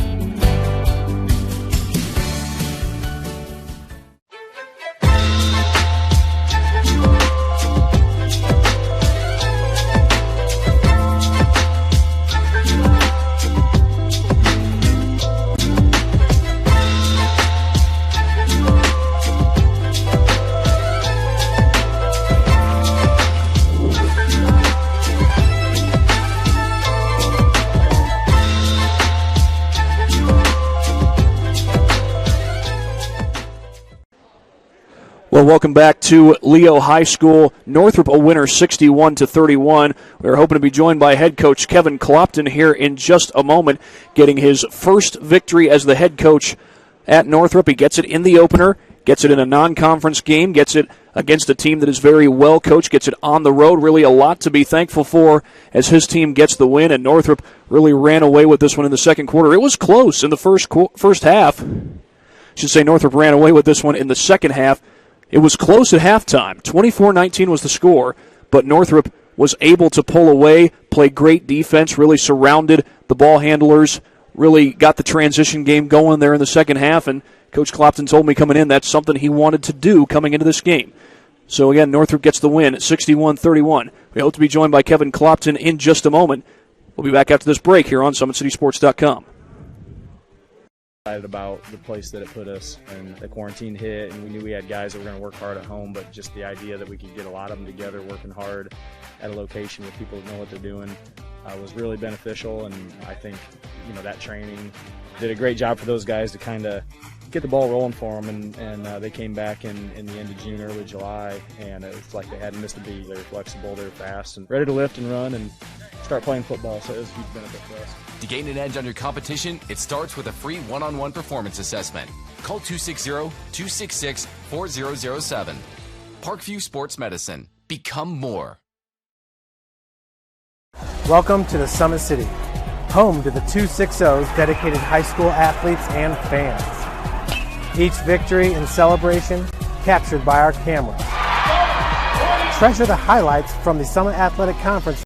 Well, welcome back to Leo High School. Northrop a winner 61-31. We're hoping to be joined by head coach Kevin Clopton here in just a moment, getting his first victory as the head coach at Northrop. He gets it in the opener, gets it in a non-conference game, gets it against a team that is very well coached, gets it on the road. Really a lot to be thankful for as his team gets the win, and Northrop really ran away with this one in the second quarter. It was close in the first half. I should say Northrop ran away with this one in the second half. It was close at halftime. 24-19 was the score, but Northrop was able to pull away, play great defense, really surrounded the ball handlers, really got the transition game going there in the second half, and Coach Clopton told me coming in that's something he wanted to do coming into this game. So again, Northrop gets the win at 61-31. We hope to be joined by Kevin Clopton in just a moment. We'll be back after this break here on SummitCitySports.com. About the place that it put us, and the quarantine hit, and we knew we had guys that were going to work hard at home, but just the idea that we could get a lot of them together working hard at a location with people that know what they're doing was really beneficial. And I think that training did a great job for those guys to kind of get the ball rolling for them, and they came back in the end of June, early July, and it's like they hadn't missed a beat. They were flexible, they were fast, and ready to lift and run and start playing football, so it was a huge benefit for us. To gain an edge on your competition, it starts with a free one-on-one performance assessment. Call 260-266-4007. Parkview Sports Medicine. Become more. Welcome to the Summit City, home to the 260's dedicated high school athletes and fans. Each victory and celebration captured by our cameras. Treasure the highlights from the Summit Athletic Conference